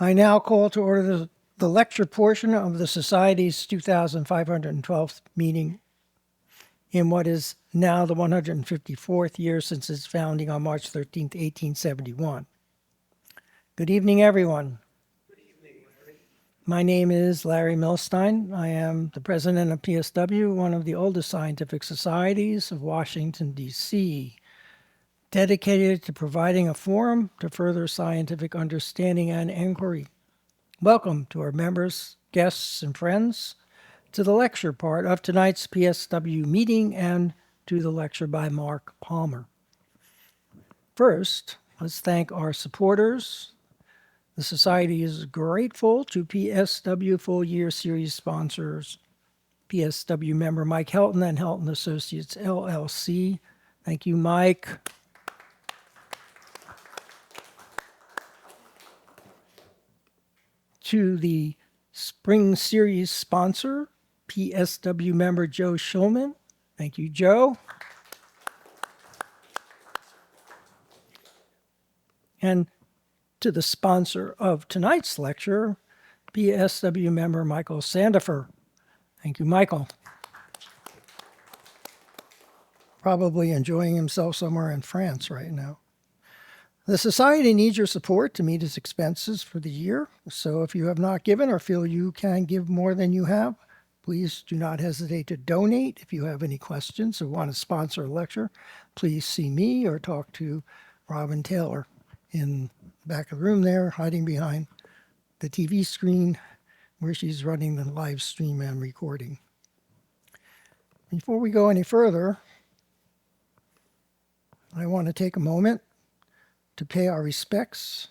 I now call to order the lecture portion of the Society's 2,512th meeting in what is now the 154th year since its founding on March 13th, 1871. Good evening, everyone. Good evening, Larry. My name is Larry Milstein. I am the president of PSW, one of the oldest scientific societies of Washington, D.C., dedicated to providing a forum to further scientific understanding and inquiry. Welcome to our members, guests, and friends to the lecture part of tonight's PSW meeting and to the lecture by Mark Palmer. First, let's thank our supporters. The Society is grateful to PSW Full Year Series sponsors, PSW member Mike Helton and Helton Associates, LLC. Thank you, Mike. To the Spring Series sponsor, PSW member Joe Schulman. Thank you, Joe. And to the sponsor of tonight's lecture, PSW member Michael Sandifer. Thank you, Michael. Probably enjoying himself somewhere in France right now. The Society needs your support to meet its expenses for the year. So if you have not given or feel you can give more than you have, please do not hesitate to donate. If you have any questions or want to sponsor a lecture, please see me or talk to Robin Taylor in the back of the room there, hiding behind the TV screen where she's running the live stream and recording. Before we go any further, I want to take a moment to pay our respects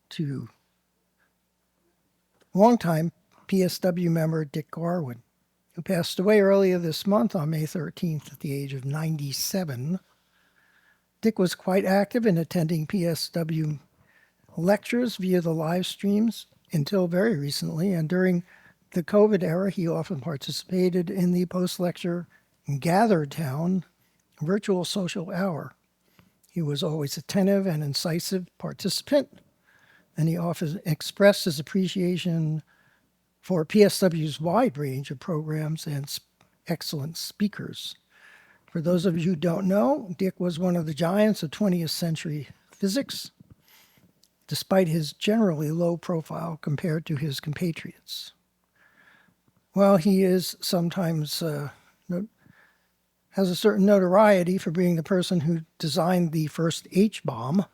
to longtime PSW member Dick Garwood, who passed away earlier this month on May 13th at the age of 97. Dick was quite active in attending PSW lectures via the live streams until very recently, and during the COVID era, he often participated in the post-lecture Gather Town virtual social hour. He was always attentive and incisive participant, and he often expressed his appreciation for PSW's wide range of programs and excellent speakers. For those of you who don't know, Dick was one of the giants of 20th century physics, despite his generally low profile compared to his compatriots. While he is sometimes has a certain notoriety for being the person who designed the first H-bomb,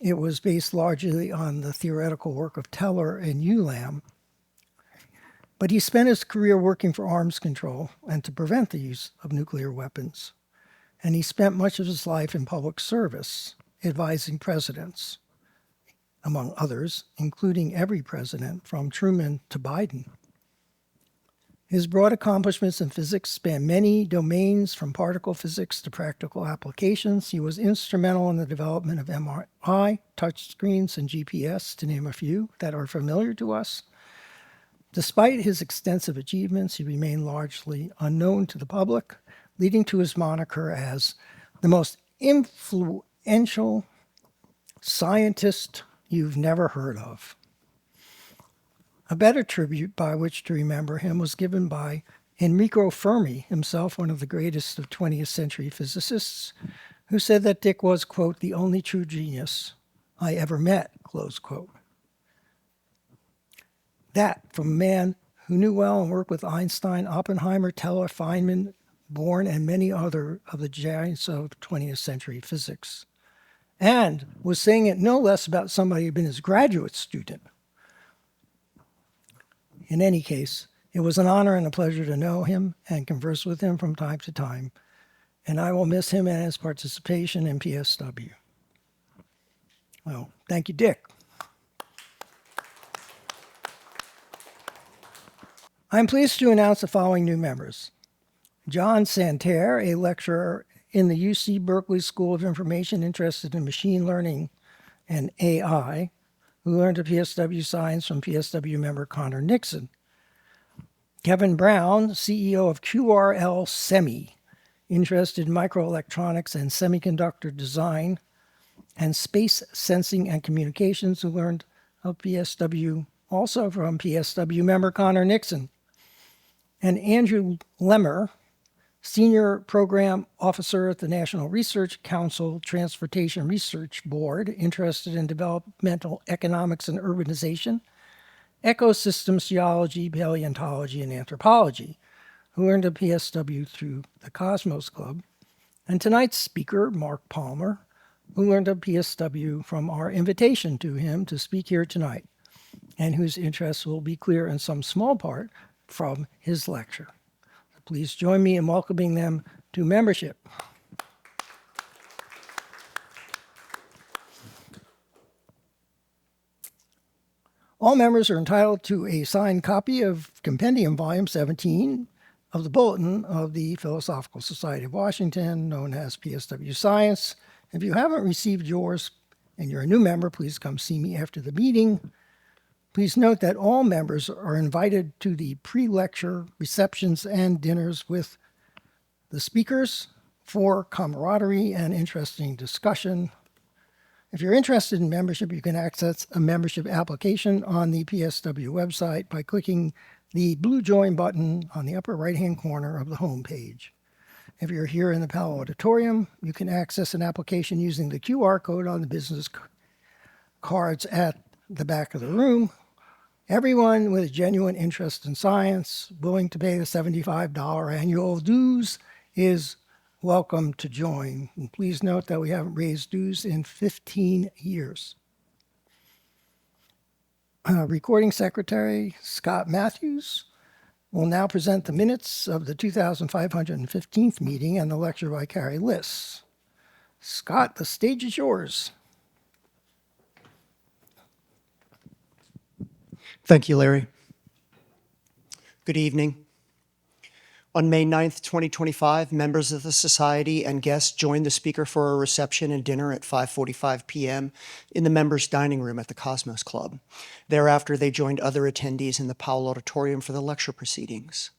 it was based largely on the theoretical work of Teller and Ulam. But he spent his career working for arms control and to prevent the use of nuclear weapons. And he spent much of his life in public service, advising presidents, among others, including every president from Truman to Biden. His broad accomplishments in physics span many domains, from particle physics to practical applications. He was instrumental in the development of MRI, touchscreens, and GPS, to name a few that are familiar to us. Despite his extensive achievements, he remained largely unknown to the public, leading to his moniker as the most influential scientist you've never heard of. A better tribute by which to remember him was given by Enrico Fermi, himself one of the greatest of 20th century physicists, who said that Dick was, quote, the only true genius I ever met, close quote. That from a man who knew well and worked with Einstein, Oppenheimer, Teller, Feynman, Born, and many other of the giants of 20th century physics. And was saying it no less about somebody who'd been his graduate student. In any case, it was an honor and a pleasure to know him and converse with him from time to time, and I will miss him and his participation in PSW. Well, thank you, Dick. I'm pleased to announce the following new members. John Santerre, a lecturer in the UC Berkeley School of Information interested in machine learning and AI, who learned of PSW science from PSW member Connor Nixon. Kevin Brown, CEO of QRL Semi, interested in microelectronics and semiconductor design and space sensing and communications, who learned of PSW, also from PSW member Connor Nixon, and Andrew Lemmer, Senior Program Officer at the National Research Council Transportation Research Board, interested in developmental economics and urbanization, ecosystems geology, paleontology, and anthropology, who earned a PSW through the Cosmos Club, and tonight's speaker, Mark Palmer, who earned a PSW from our invitation to him to speak here tonight, and whose interests will be clear in some small part from his lecture. Please join me in welcoming them to membership. All members are entitled to a signed copy of Compendium Volume 17 of the Bulletin of the Philosophical Society of Washington, known as PSW Science. If you haven't received yours and you're a new member, please come see me after the meeting. Please note that all members are invited to the pre-lecture receptions and dinners with the speakers for camaraderie and interesting discussion. If you're interested in membership, you can access a membership application on the PSW website by clicking the blue Join button on the upper right-hand corner of the home page. If you're here in the Powell Auditorium, you can access an application using the QR code on the business cards at the back of the room. Everyone with a genuine interest in science, willing to pay the $75 annual dues, is welcome to join. And please note that we haven't raised dues in 15 years. Recording Secretary Scott Matthews will now present the minutes of the 2515th meeting and the lecture by Carrie Liss. Scott, the stage is yours. Thank you, Larry. Good evening. On May 9th, 2025, members of the Society and guests joined the speaker for a reception and dinner at 5:45 p.m. in the members' dining room at the Cosmos Club. Thereafter, they joined other attendees in the Powell Auditorium for the lecture proceedings.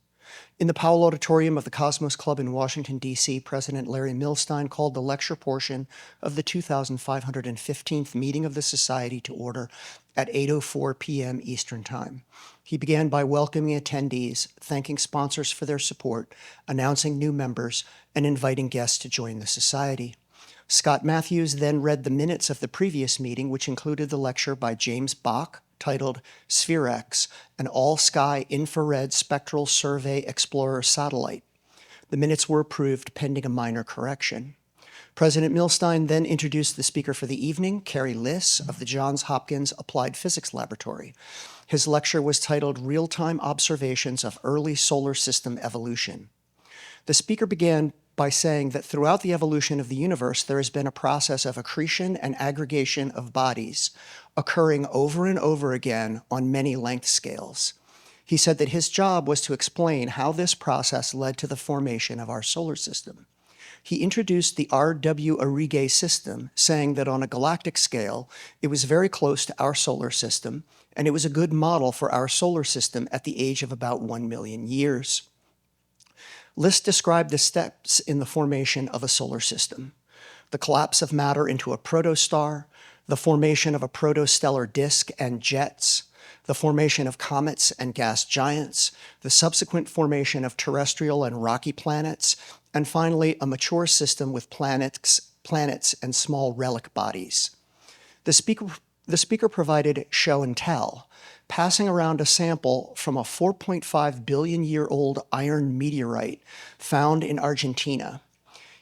In the Powell Auditorium of the Cosmos Club in Washington, D.C., President Larry Milstein called the lecture portion of the 2515th meeting of the Society to order at 8:04 p.m. Eastern Time. He began by welcoming attendees, thanking sponsors for their support, announcing new members, and inviting guests to join the Society. Scott Matthews then read the minutes of the previous meeting, which included the lecture by James Bach, titled Sphere-X, an all-sky infrared spectral survey explorer satellite. The minutes were approved pending a minor correction. President Milstein then introduced the speaker for the evening, Carrie Liss of the Johns Hopkins Applied Physics Laboratory. His lecture was titled Real-Time Observations of Early Solar System Evolution. The speaker began by saying that throughout the evolution of the universe, there has been a process of accretion and aggregation of bodies occurring over and over again on many length scales. He said that his job was to explain how this process led to the formation of our solar system. He introduced the R.W. Arrighi system, saying that on a galactic scale, it was very close to our solar system, and it was a good model for our solar system at the age of about 1 million years. Liss described the steps in the formation of a solar system: the collapse of matter into a protostar, the formation of a protostellar disk and jets, the formation of comets and gas giants, the subsequent formation of terrestrial and rocky planets, and finally, a mature system with planets and small relic bodies. The speaker provided show and tell, passing around a sample from a 4.5 billion year old iron meteorite found in Argentina.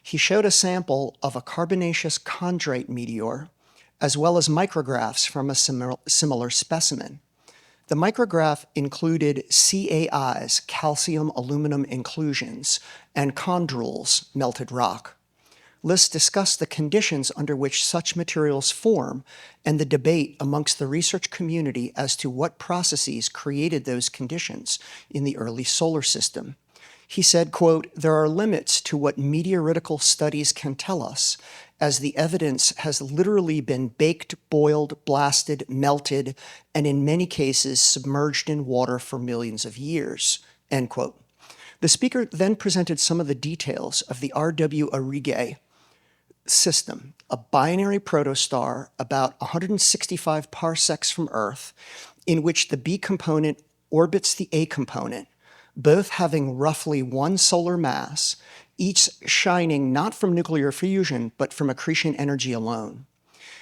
He showed a sample of a carbonaceous chondrite meteor, as well as micrographs from a similar specimen. The micrograph included CAIs, calcium aluminum inclusions, and chondrules, melted rock. Liss discussed the conditions under which such materials form and the debate amongst the research community as to what processes created those conditions in the early solar system. He said, quote, "There are limits to what meteoritical studies can tell us, as the evidence has literally been baked, boiled, blasted, melted, and in many cases submerged in water for millions of years," end quote. The speaker then presented some of the details of the R.W. Arrighi system, a binary protostar about 165 parsecs from Earth, in which the B component orbits the A component, both having roughly one solar mass, each shining not from nuclear fusion, but from accretion energy alone.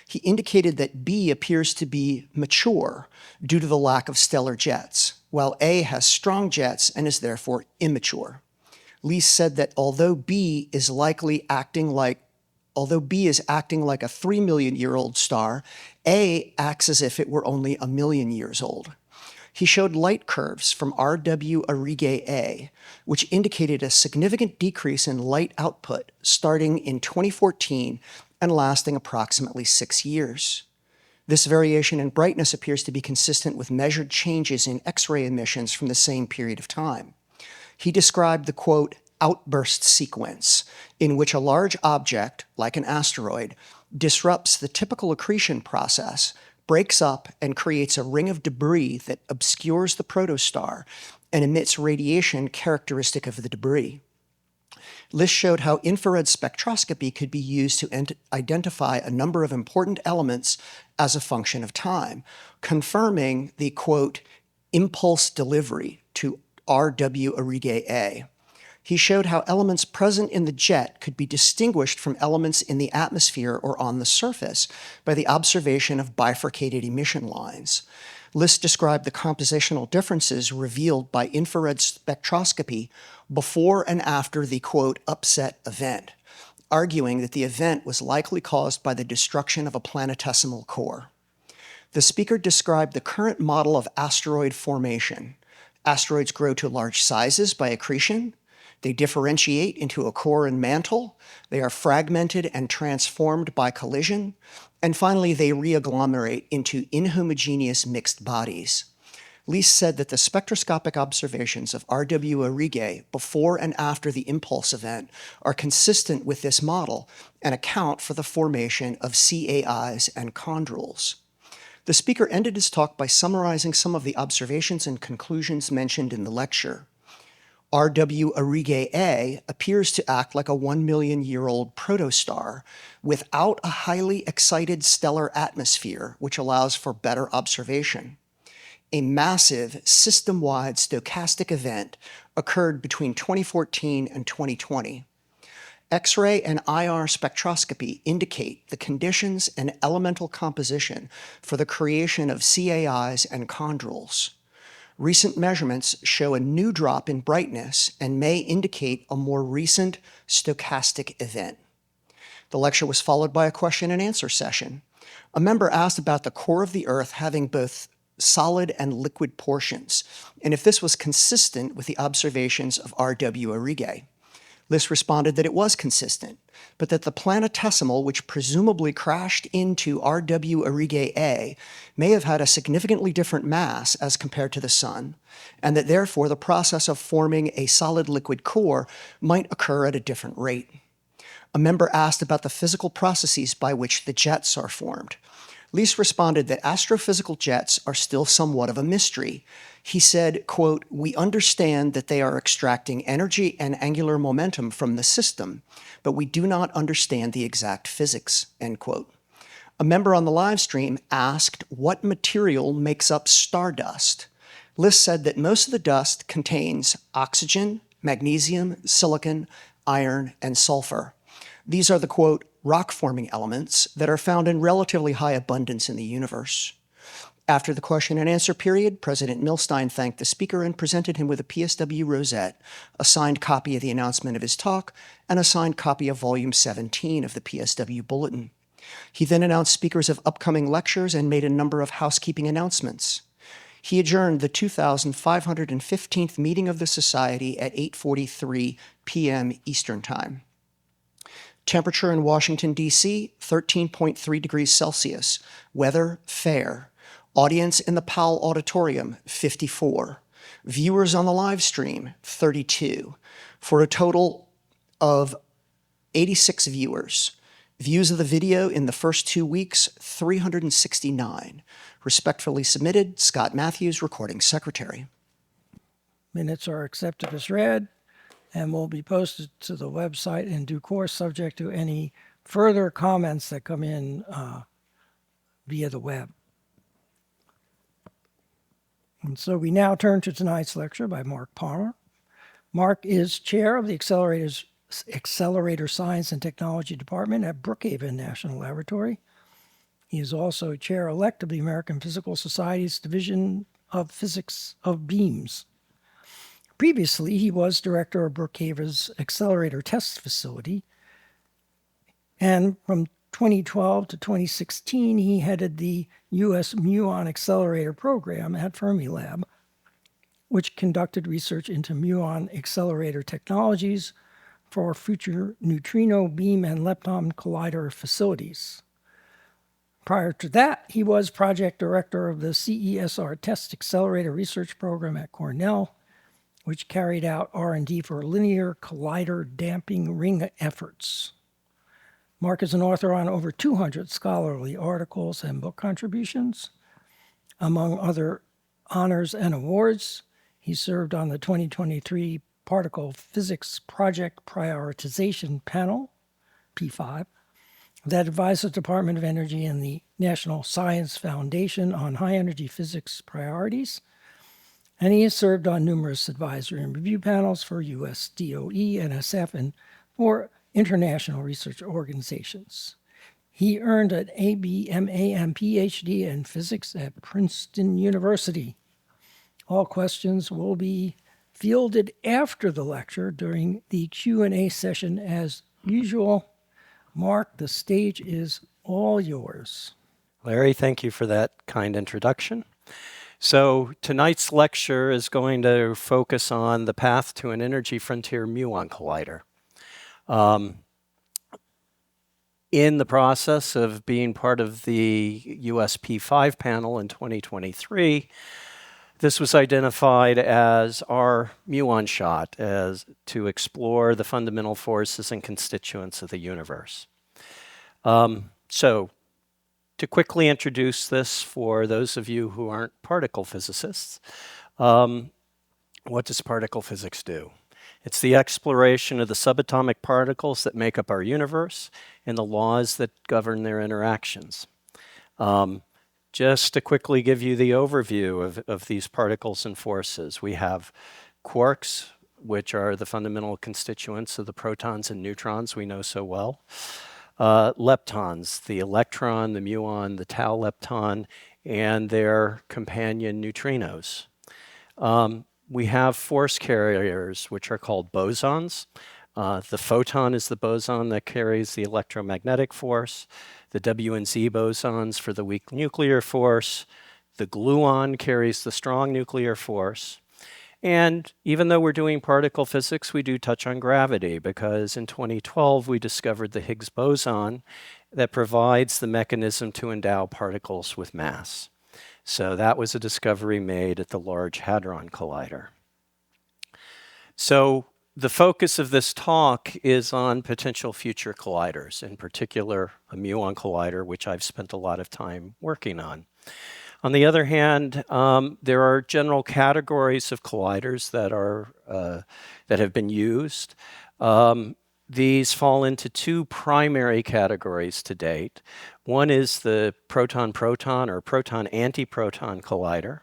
He indicated that B appears to be mature due to the lack of stellar jets, while A has strong jets and is therefore immature. Lee said that although B is acting like a 3 million year old star, A acts as if it were only 1 million years old. He showed light curves from RW Aurigae A, which indicated a significant decrease in light output starting in 2014 and lasting approximately 6 years. This variation in brightness appears to be consistent with measured changes in X-ray emissions from the same period of time. He described the, quote, outburst sequence, in which a large object, like an asteroid, disrupts the typical accretion process, breaks up, and creates a ring of debris that obscures the protostar and emits radiation characteristic of the debris. List showed how infrared spectroscopy could be used to identify a number of important elements as a function of time, confirming the, quote, impulse delivery to RW Aurigae A. He showed how elements present in the jet could be distinguished from elements in the atmosphere or on the surface by the observation of bifurcated emission lines. List described the compositional differences revealed by infrared spectroscopy before and after the, quote, upset event, arguing that the event was likely caused by the destruction of a planetesimal core. The speaker described the current model of asteroid formation. Asteroids grow to large sizes by accretion. They differentiate into a core and mantle. They are fragmented and transformed by collision. And finally, they reagglomerate into inhomogeneous mixed bodies. Lee said that the spectroscopic observations of RW Aurigae before and after the impulse event are consistent with this model and account for the formation of CAIs and chondrules. The speaker ended his talk by summarizing some of the observations and conclusions mentioned in the lecture. RW Aurigae A appears to act like a 1 million year old protostar without a highly excited stellar atmosphere, which allows for better observation. A massive system-wide stochastic event occurred between 2014 and 2020. X-ray and IR spectroscopy indicate the conditions and elemental composition for the creation of CAIs and chondrules. Recent measurements show a new drop in brightness and may indicate a more recent stochastic event. The lecture was followed by a question and answer session. A member asked about the core of the Earth having both solid and liquid portions, and if this was consistent with the observations of RW Aurigae. List responded that it was consistent, but that the planetesimal, which presumably crashed into RW Aurigae A, may have had a significantly different mass as compared to the Sun, and that therefore the process of forming a solid liquid core might occur at a different rate. A member asked about the physical processes by which the jets are formed. List responded that astrophysical jets are still somewhat of a mystery. He said, quote, we understand that they are extracting energy and angular momentum from the system, but we do not understand the exact physics, end quote. A member on the live stream asked what material makes up stardust. List said that most of the dust contains oxygen, magnesium, silicon, iron, and sulfur. These are the, quote, rock-forming elements that are found in relatively high abundance in the universe. After the question and answer period, President Milstein thanked the speaker and presented him with a PSW rosette, a signed copy of the announcement of his talk, and a signed copy of Volume 17 of the PSW Bulletin. He then announced speakers of upcoming lectures and made a number of housekeeping announcements. He adjourned the 2,515th meeting of the Society at 8:43 p.m. Eastern Time. Temperature in Washington, D.C., 13.3 degrees Celsius. Weather, fair. Audience in the Powell Auditorium, 54. Viewers on the live stream, 32. For a total of 86 viewers. Views of the video in the first 2 weeks, 369. Respectfully submitted, Scott Matthews, Recording Secretary. Minutes are accepted as read and will be posted to the website in due course, subject to any further comments that come in via the web. And so we now turn to tonight's lecture by Mark Palmer. Mark is chair of the Accelerator Science and Technology Department at Brookhaven National Laboratory. He is also chair-elect of the American Physical Society's Division of Physics of Beams. Previously, he was director of Brookhaven's Accelerator Test Facility, and from 2012 to 2016, he headed the U.S. Muon Accelerator program at Fermilab, which conducted research into muon accelerator technologies for future neutrino beam and lepton collider facilities. Prior to that, he was project director of the CESR Test Accelerator Research Program at Cornell, which carried out R&D for linear collider damping ring efforts. Mark is an author on over 200 scholarly articles and book contributions. Among other honors and awards, he served on the 2023 Particle Physics Project Prioritization Panel, P5, that advised the Department of Energy and the National Science Foundation on high-energy physics priorities. And he has served on numerous advisory and review panels for US DOE, NSF, and for international research organizations. He earned an AB, MA, and PhD in physics at Princeton University. All questions will be fielded after the lecture during the Q&A session as usual. Mark, the stage is all yours. Larry, thank you for that kind introduction. So tonight's lecture is going to focus on the path to an energy frontier muon collider. In the process of being part of the US P5 panel in 2023, this was identified as our muon shot as to explore the fundamental forces and constituents of the universe. So to quickly introduce this for those of you who aren't particle physicists, what does particle physics do? It's the exploration of the subatomic particles that make up our universe and the laws that govern their interactions. Just to quickly give you the overview of these particles and forces, we have quarks, which are the fundamental constituents of the protons and neutrons we know so well. Leptons, the electron, the muon, the tau lepton, and their companion neutrinos. We have force carriers, which are called bosons. The photon is the boson that carries the electromagnetic force. The W and Z bosons for the weak nuclear force. The gluon carries the strong nuclear force. And even though we're doing particle physics, we do touch on gravity, because in 2012 we discovered the Higgs boson that provides the mechanism to endow particles with mass. So that was a discovery made at the Large Hadron Collider. So the focus of this talk is on potential future colliders, in particular a Muon Collider, which I've spent a lot of time working on. On the other hand, there are general categories of colliders that have been used. These fall into two primary categories to date. One is the proton-proton or proton-antiproton collider.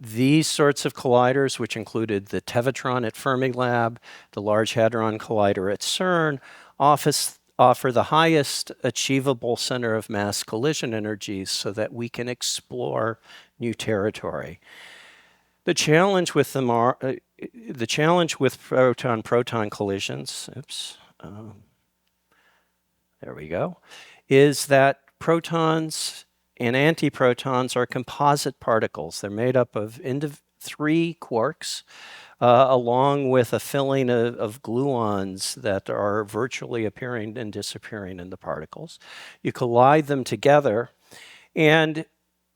These sorts of colliders, which included the Tevatron at Fermilab, the Large Hadron Collider at CERN, offer the highest achievable center of mass collision energies so that we can explore new territory. The challenge with them are the challenge with proton-proton collisions. There we go. Is that protons and antiprotons are composite particles. They're made up of 3 quarks, along with a filling of gluons that are virtually appearing and disappearing in the particles. You collide them together, and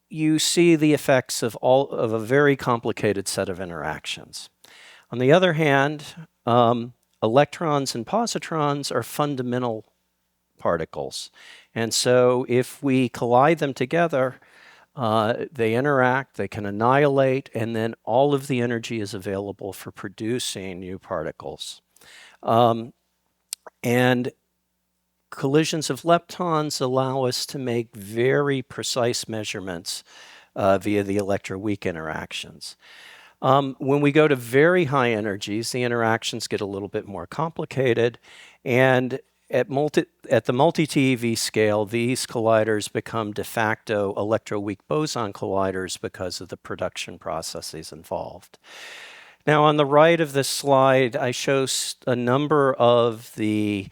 you see the effects of a very complicated set of interactions. On the other hand, electrons and positrons are fundamental particles. And so if we collide them together, they interact, they can annihilate, and then all of the energy is available for producing new particles. And collisions of leptons allow us to make very precise measurements via the electroweak interactions. When we go to very high energies, the interactions get a little bit more complicated, and at the multi-TeV scale, these colliders become de facto electroweak boson colliders because of the production processes involved. Now, on the right of this slide, I show a number of the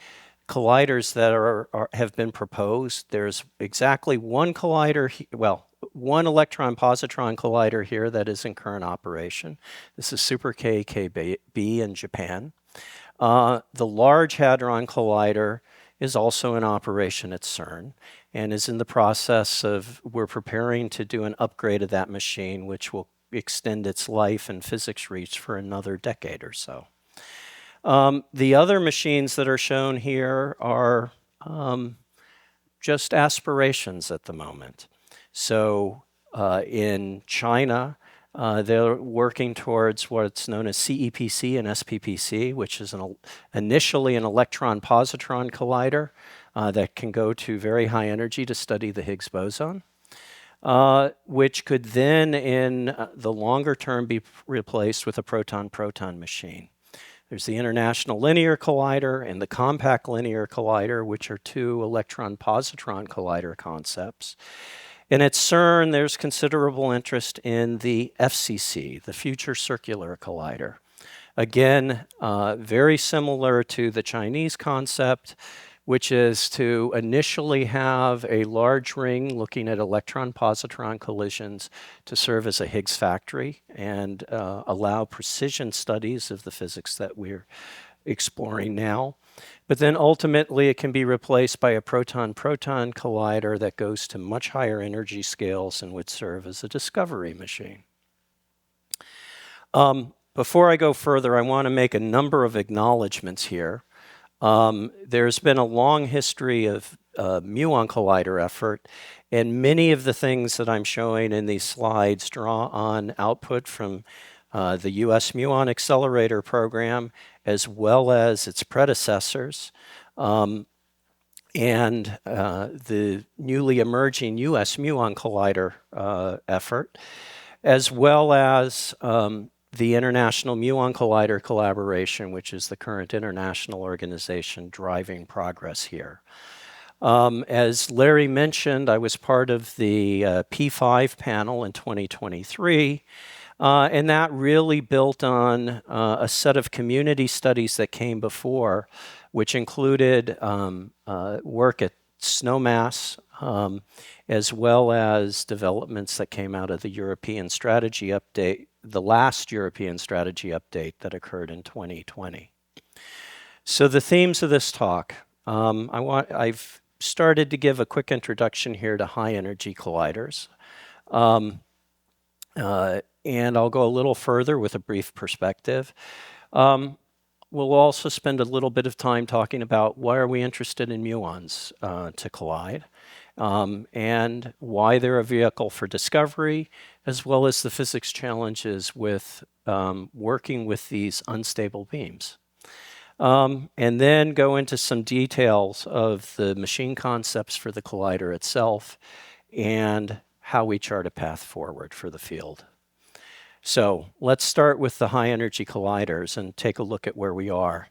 colliders that have been proposed. There's exactly one collider, one electron-positron collider here that is in current operation. This is Super KKB in Japan. The Large Hadron Collider is also in operation at CERN and is in the process of, we're preparing to do an upgrade of that machine, which will extend its life and physics reach for another decade or so. The other machines that are shown here are just aspirations at the moment. So in China, they're working towards what's known as CEPC and SPPC, which is initially an electron-positron collider that can go to very high energy to study the Higgs boson, which could then, in the longer term, be replaced with a proton-proton machine. There's the International Linear Collider and the Compact Linear Collider, which are two electron-positron collider concepts. And at CERN, there's considerable interest in the FCC, the Future Circular Collider. Again, very similar to the Chinese concept, which is to initially have a large ring looking at electron-positron collisions to serve as a Higgs factory and allow precision studies of the physics that we're exploring now. But then ultimately it can be replaced by a proton-proton collider that goes to much higher energy scales and would serve as a discovery machine. Before I go further, I want to make a number of acknowledgments here. There's been a long history of Muon Collider effort, and many of the things that I'm showing in these slides draw on output from the US Muon Accelerator program, as well as its predecessors, and the newly emerging US Muon Collider effort, as well as the International Muon Collider collaboration, which is the current international organization driving progress here. As Larry mentioned, I was part of the P5 panel in 2023, and that really built on a set of community studies that came before, which included work at SNOMAS, as well as developments that came out of the European strategy update, the last European strategy update that occurred in 2020. So the themes of this talk, I've started to give a quick introduction here to high energy colliders. And I'll go a little further with a brief perspective. We'll also spend a little bit of time talking about why are we interested in muons to collide, and why they're a vehicle for discovery, as well as the physics challenges with working with these unstable beams. And then go into some details of the machine concepts for the collider itself and how we chart a path forward for the field. So let's start with the high energy colliders and take a look at where we are.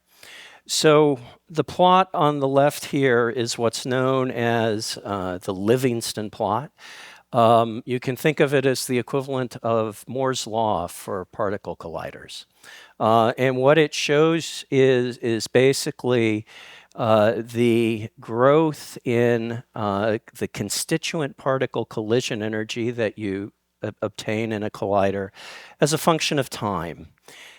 So the plot on the left here is what's known as the Livingston plot. You can think of it as the equivalent of Moore's law for particle colliders. And what it shows is basically the growth in the constituent particle collision energy that you obtain in a collider as a function of time.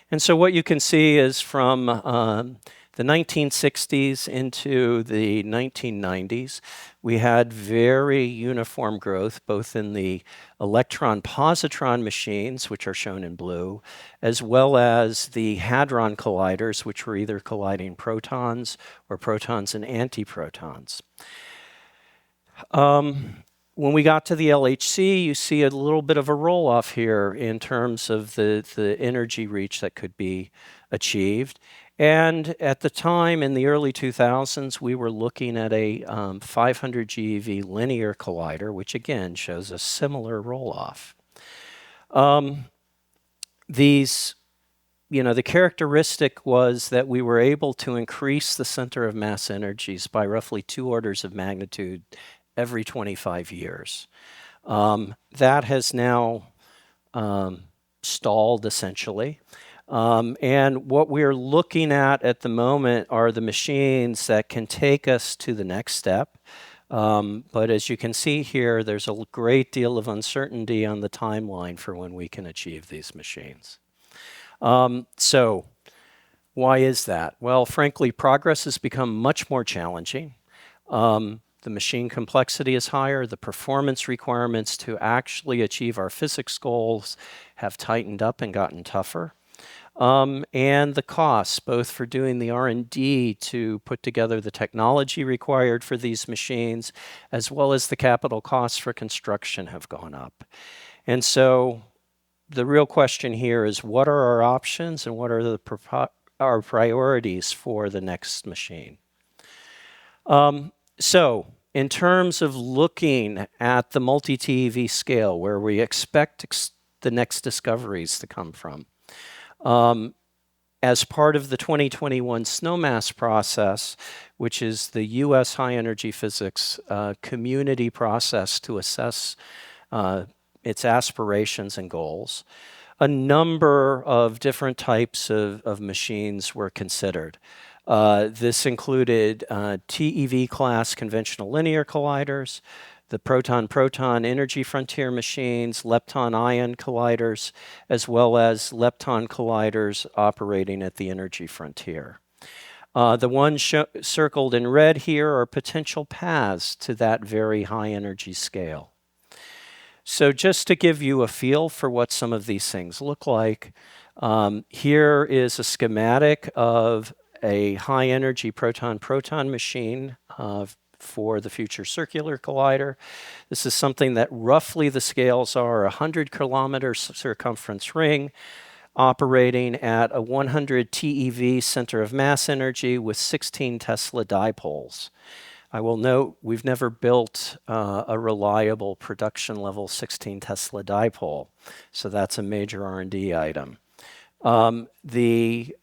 And so what you can see is from the 1960s into the 1990s, we had very uniform growth, both in the electron-positron machines, which are shown in blue, as well as the hadron colliders, which were either colliding protons or protons and antiprotons. When we got to the LHC, you see a little bit of a roll-off here in terms of the energy reach that could be achieved. And at the time, in the early 2000s, we were looking at a 500 GeV linear collider, which again shows a similar roll-off. The characteristic was that we were able to increase the center of mass energies by roughly 2 orders of magnitude every 25 years. That has now stalled, essentially. And what we're looking at the moment are the machines that can take us to the next step. But as you can see here, there's a great deal of uncertainty on the timeline for when we can achieve these machines. So why is that? Well, frankly, progress has become much more challenging. The machine complexity is higher. The performance requirements to actually achieve our physics goals have tightened up and gotten tougher. And the costs, both for doing the R&D to put together the technology required for these machines, as well as the capital costs for construction, have gone up. And so the real question here is, what are our options and what are our priorities for the next machine? So in terms of looking at the multi-TeV scale, where we expect the next discoveries to come from, as part of the 2021 SNOMAS process, which is the U.S. high energy physics community process to assess its aspirations and goals, a number of different types of machines were considered. This included TeV class conventional linear colliders, the proton-proton energy frontier machines, lepton-ion colliders, as well as lepton colliders operating at the energy frontier. The ones circled in red here are potential paths to that very high energy scale. So just to give you a feel for what some of these things look like, here is a schematic of a high energy proton-proton machine for the Future Circular Collider. This is something that roughly the scales are a 100 kilometer circumference ring operating at a 100 TeV center of mass energy with 16 Tesla dipoles. I will note we've never built a reliable production level 16 Tesla dipole, so that's a major R&D item. The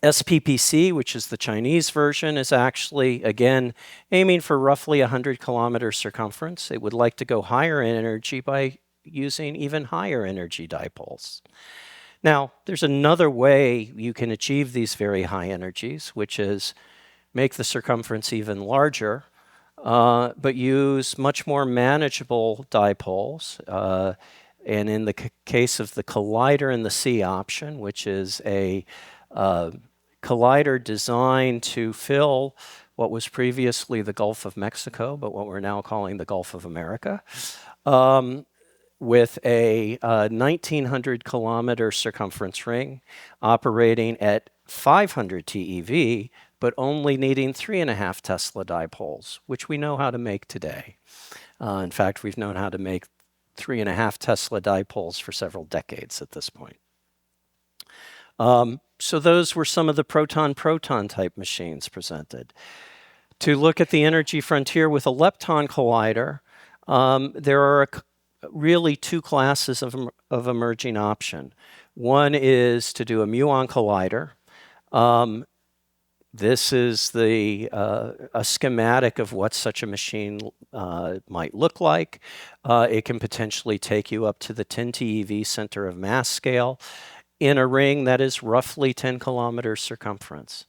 SPPC, which is the Chinese version, is actually, again, aiming for roughly 100 kilometer circumference. It would like to go higher in energy by using even higher energy dipoles. Now, there's another way you can achieve these very high energies, which is make the circumference even larger, but use much more manageable dipoles. And in the case of the collider in the C option, which is a collider designed to fill what was previously the Gulf of Mexico, but what we're now calling the Gulf of America, with a 1,900 kilometer circumference ring operating at 500 TeV, but only needing 3.5 Tesla dipoles, which we know how to make today. In fact, we've known how to make 3.5 Tesla dipoles for several decades at this point. So those were some of the proton-proton type machines presented. To look at the energy frontier with a lepton collider, there are really 2 classes of emerging option. One is to do a Muon Collider. This is a schematic of what such a machine might look like. It can potentially take you up to the 10 TeV center of mass scale in a ring that is roughly 10 kilometers circumference.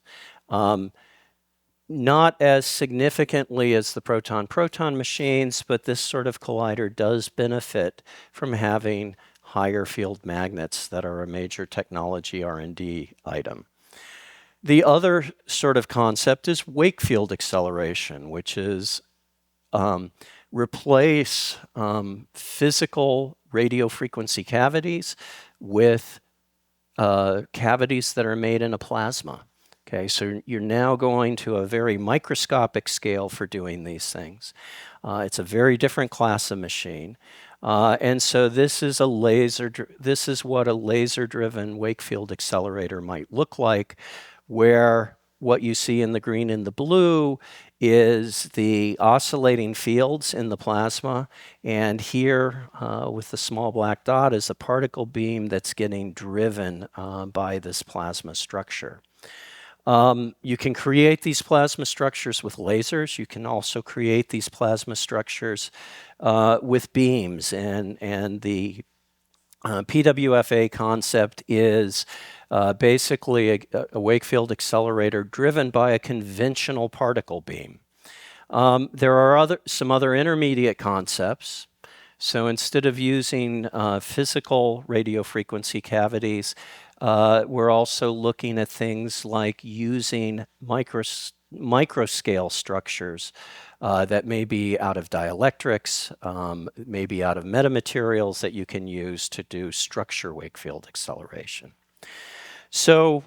Not as significantly as the proton-proton machines, but this sort of collider does benefit from having higher field magnets that are a major technology R&D item. The other sort of concept is wake field acceleration, which is replace physical radio frequency cavities with cavities that are made in a plasma. Okay, so you're now going to a very microscopic scale for doing these things. It's a very different class of machine. And so this is this is what a laser-driven Wakefield accelerator might look like, where what you see in the green and the blue is the oscillating fields in the plasma, and here with the small black dot is a particle beam that's getting driven by this plasma structure. You can create these plasma structures with lasers. You can also create these plasma structures with beams, and the PWFA concept is basically a Wakefield accelerator driven by a conventional particle beam. There are some other intermediate concepts. So instead of using physical radio frequency cavities, we're also looking at things like using microscale structures that may be out of dielectrics, maybe out of metamaterials that you can use to do structure Wakefield acceleration. So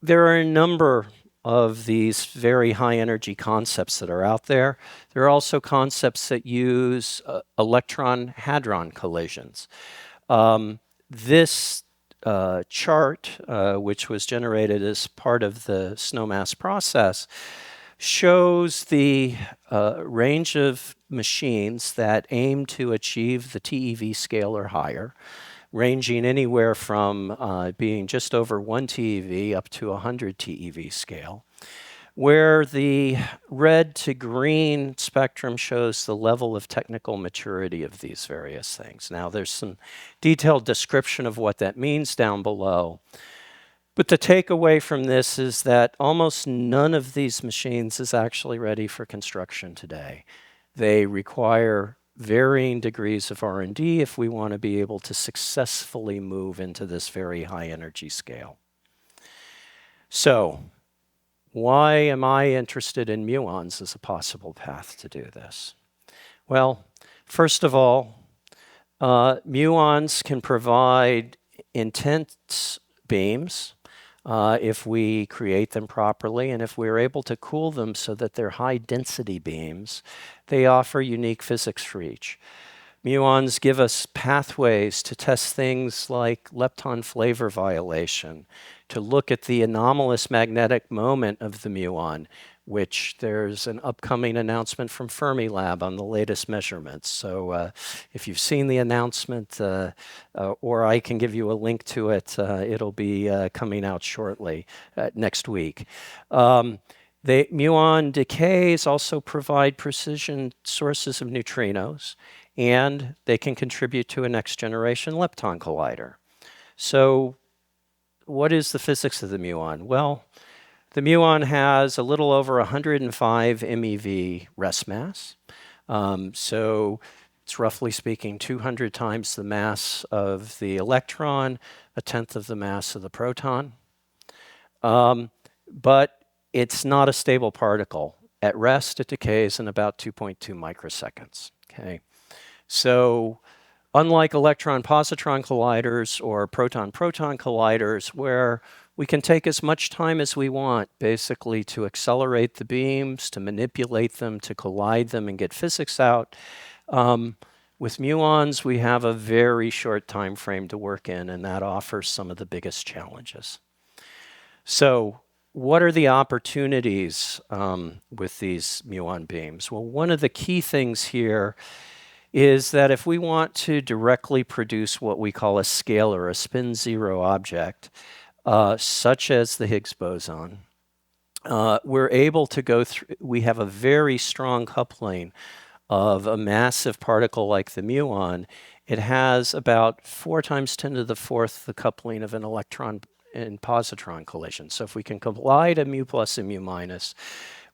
there are a number of these very high energy concepts that are out there. There are also concepts that use electron hadron collisions. This chart, which was generated as part of the SNOMAS process, shows the range of machines that aim to achieve the TeV scale or higher, ranging anywhere from being just over 1 TeV up to 100 TeV scale, where the red to green spectrum shows the level of technical maturity of these various things. Now, there's some detailed description of what that means down below, but the takeaway from this is that almost none of these machines is actually ready for construction today. They require varying degrees of R&D if we want to be able to successfully move into this very high energy scale. So, why am I interested in muons as a possible path to do this? Well, first of all, muons can provide intense beams if we create them properly, and if we're able to cool them so that they're high density beams, they offer unique physics for each. Muons give us pathways to test things like lepton flavor violation, to look at the anomalous magnetic moment of the muon, which there's an upcoming announcement from Fermilab on the latest measurements. So if you've seen the announcement, or I can give you a link to it, it'll be coming out shortly, next week. Muon decays also provide precision sources of neutrinos, and they can contribute to a next generation lepton collider. So what is the physics of the muon? Well, the muon has a little over 105 MeV rest mass. So it's roughly speaking 200 times the mass of the electron, 1/10 of the mass of the proton. But it's not a stable particle. At rest, it decays in about 2.2 microseconds. Okay. So unlike electron-positron colliders or proton-proton colliders, where we can take as much time as we want, basically, to accelerate the beams, to manipulate them, to collide them, and get physics out, with muons, we have a very short time frame to work in, and that offers some of the biggest challenges. So what are the opportunities with these muon beams? Well, one of the key things here is that if we want to directly produce what we call a scalar, a spin-zero object, such as the Higgs boson, we're able to go through, we have a very strong coupling of a massive particle like the muon. It has about 4 × 10⁴ the coupling of an electron and positron collision. So if we can collide a mu plus and mu minus,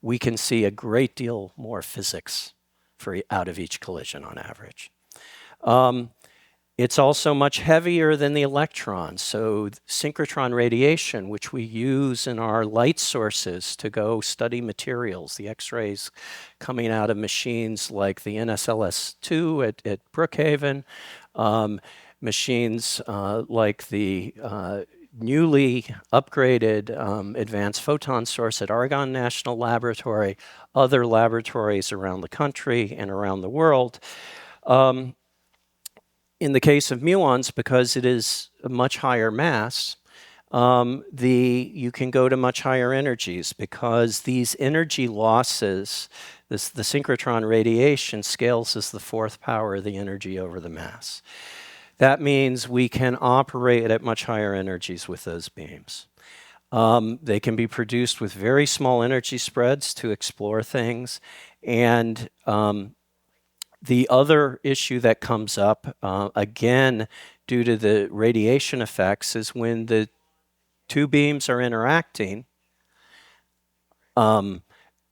we can see a great deal more physics out of each collision on average. It's also much heavier than the electron. So synchrotron radiation, which we use in our light sources to go study materials, the X-rays coming out of machines like the NSLS-2 at Brookhaven, machines like the newly upgraded advanced photon source at Argonne National Laboratory, other laboratories around the country and around the world. In the case of muons, because it is a much higher mass, you can go to much higher energies because these energy losses, the synchrotron radiation scales as the fourth power of the energy over the mass. That means we can operate at much higher energies with those beams. They can be produced with very small energy spreads to explore things. And the other issue that comes up, again, due to the radiation effects, is when the two beams are interacting,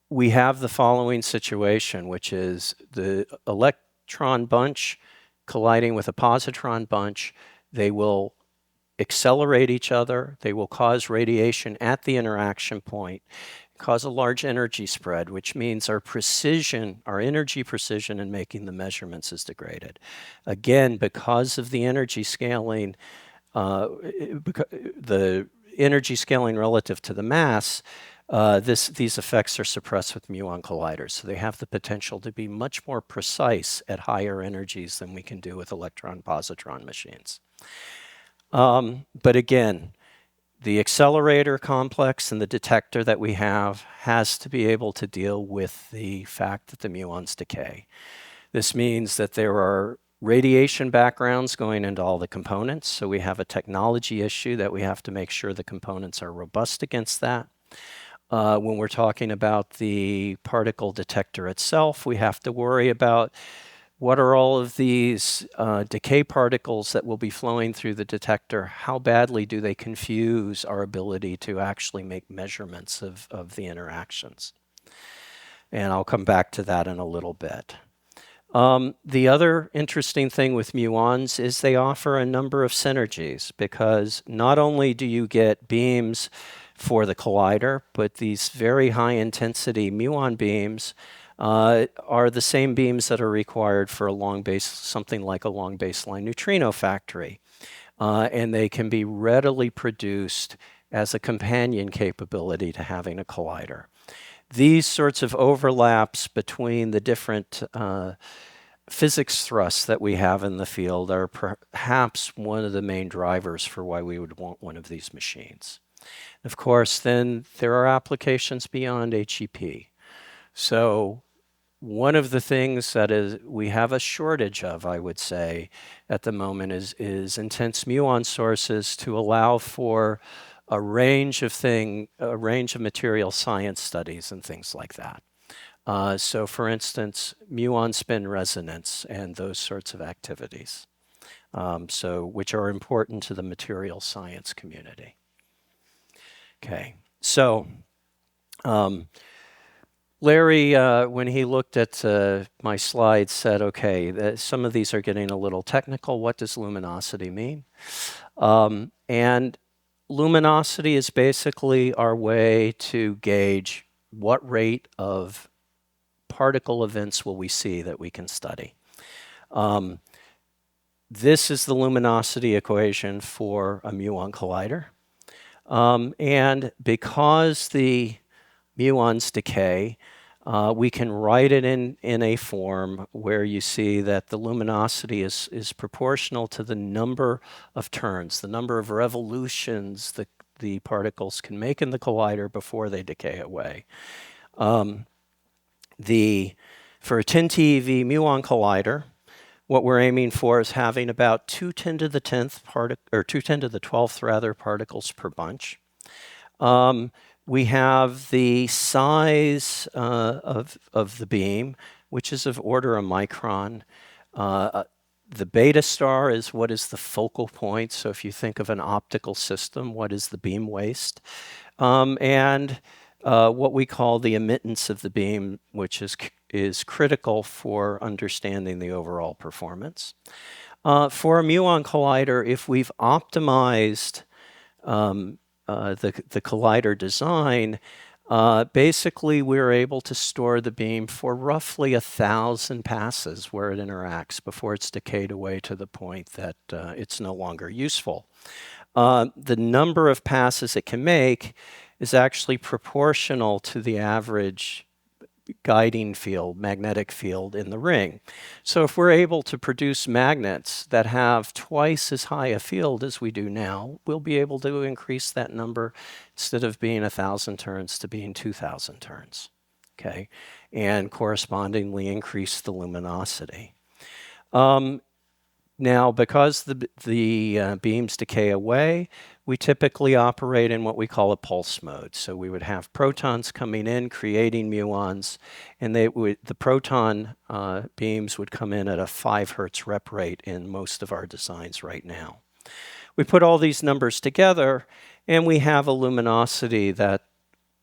we have the following situation, which is the electron bunch colliding with a positron bunch. They will accelerate each other. They will cause radiation at the interaction point, cause a large energy spread, which means our precision, our energy precision in making the measurements is degraded. Again, because of the energy scaling, the energy scaling relative to the mass, these effects are suppressed with muon colliders. So they have the potential to be much more precise at higher energies than we can do with electron-positron machines. But again, the accelerator complex and the detector that we have has to be able to deal with the fact that the muons decay. This means that there are radiation backgrounds going into all the components, so we have a technology issue that we have to make sure the components are robust against that. When we're talking about the particle detector itself, we have to worry about what are all of these decay particles that will be flowing through the detector? How badly do they confuse our ability to actually make measurements of the interactions? And I'll come back to that in a little bit. The other interesting thing with muons is they offer a number of synergies, because not only do you get beams for the collider, but these very high intensity muon beams are the same beams that are required for something like a long baseline neutrino factory. And they can be readily produced as a companion capability to having a collider. These sorts of overlaps between the different physics thrusts that we have in the field are perhaps one of the main drivers for why we would want one of these machines. Of course, then there are applications beyond HEP. So one of the things that we have a shortage of, I would say, at the moment is intense muon sources to allow for a range of material science studies and things like that. So for instance, muon spin resonance and those sorts of activities, which are important to the material science community. Okay, so Larry, when he looked at my slides, said, okay, some of these are getting a little technical. What does luminosity mean? And luminosity is basically our way to gauge what rate of particle events will we see that we can study. This is the luminosity equation for a muon collider. And because the muons decay, we can write it in a form where you see that the luminosity is proportional to the number of turns, the number of revolutions the particles can make in the collider before they decay away. For a 10 TeV muon collider, what we're aiming for is having about 2 10 to the 12th rather particles per bunch. We have the size of the beam, which is of order a micron. The beta star is what is the focal point. So if you think of an optical system, what is the beam waist? And what we call the emittance of the beam, which is critical for understanding the overall performance. For a muon collider, if we've optimized the collider design, basically we're able to store the beam for roughly 1,000 passes where it interacts before it's decayed away to the point that it's no longer useful. The number of passes it can make is actually proportional to the average guiding field, magnetic field in the ring. So if we're able to produce magnets that have twice as high a field as we do now, we'll be able to increase that number instead of being 1,000 turns to being 2,000 turns, okay? And correspondingly increase the luminosity. Now, because the beams decay away, we typically operate in what we call a pulse mode. So we would have protons coming in, creating muons, and the proton beams would come in at a 5 hertz rep rate in most of our designs right now. We put all these numbers together, and we have a luminosity that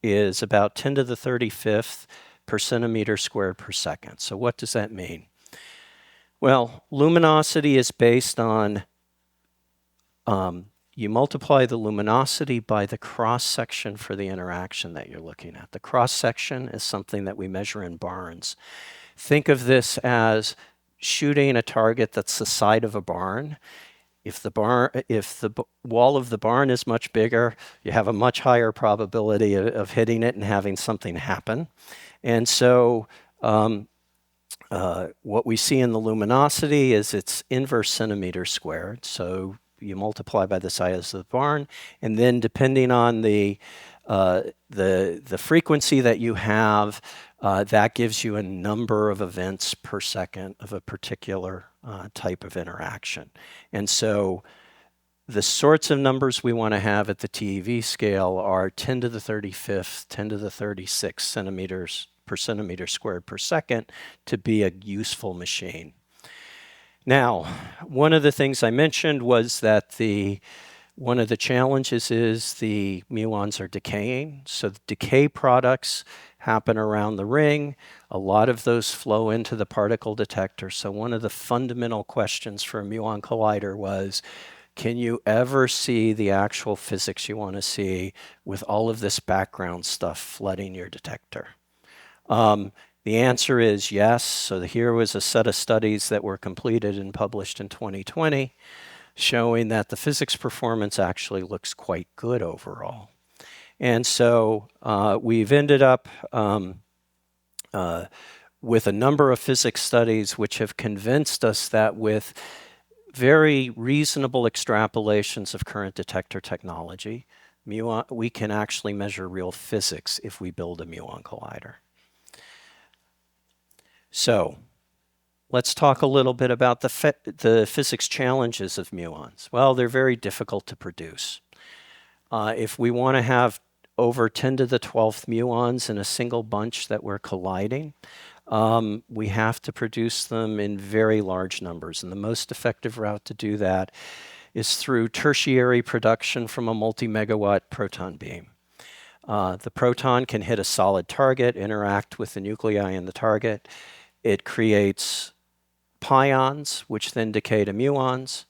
is about 10 to the 35th per centimeter squared per second. So what does that mean? Well, luminosity is based on, you multiply the luminosity by the cross-section for the interaction that you're looking at. The cross-section is something that we measure in barns. Think of this as shooting a target that's the side of a barn. If the wall of the barn is much bigger, you have a much higher probability of hitting it and having something happen. And so, what we see in the luminosity is it's inverse centimeter squared. So you multiply by the size of the barn, and then depending on the frequency that you have, that gives you a number of events per second of a particular type of interaction. And so the sorts of numbers we want to have at the TeV scale are 10 to the 35th, 10 to the 36th centimeters per centimeter squared per second to be a useful machine. Now, one of the things I mentioned was that one of the challenges is the muons are decaying. So the decay products happen around the ring. A lot of those flow into the particle detector. So one of the fundamental questions for a Muon Collider was, can you ever see the actual physics you want to see with all of this background stuff flooding your detector? The answer is yes. So here was a set of studies that were completed and published in 2020 showing that the physics performance actually looks quite good overall. And so we've ended up with a number of physics studies which have convinced us that with very reasonable extrapolations of current detector technology, we can actually measure real physics if we build a Muon Collider. So let's talk a little bit about the physics challenges of muons. Well, they're very difficult to produce. If we want to have over 10 to the 12th muons in a single bunch that we're colliding, we have to produce them in very large numbers. And the most effective route to do that is through tertiary production from a multi-megawatt proton beam. The proton can hit a solid target, interact with the nuclei in the target. It creates pions, which then decay to muons.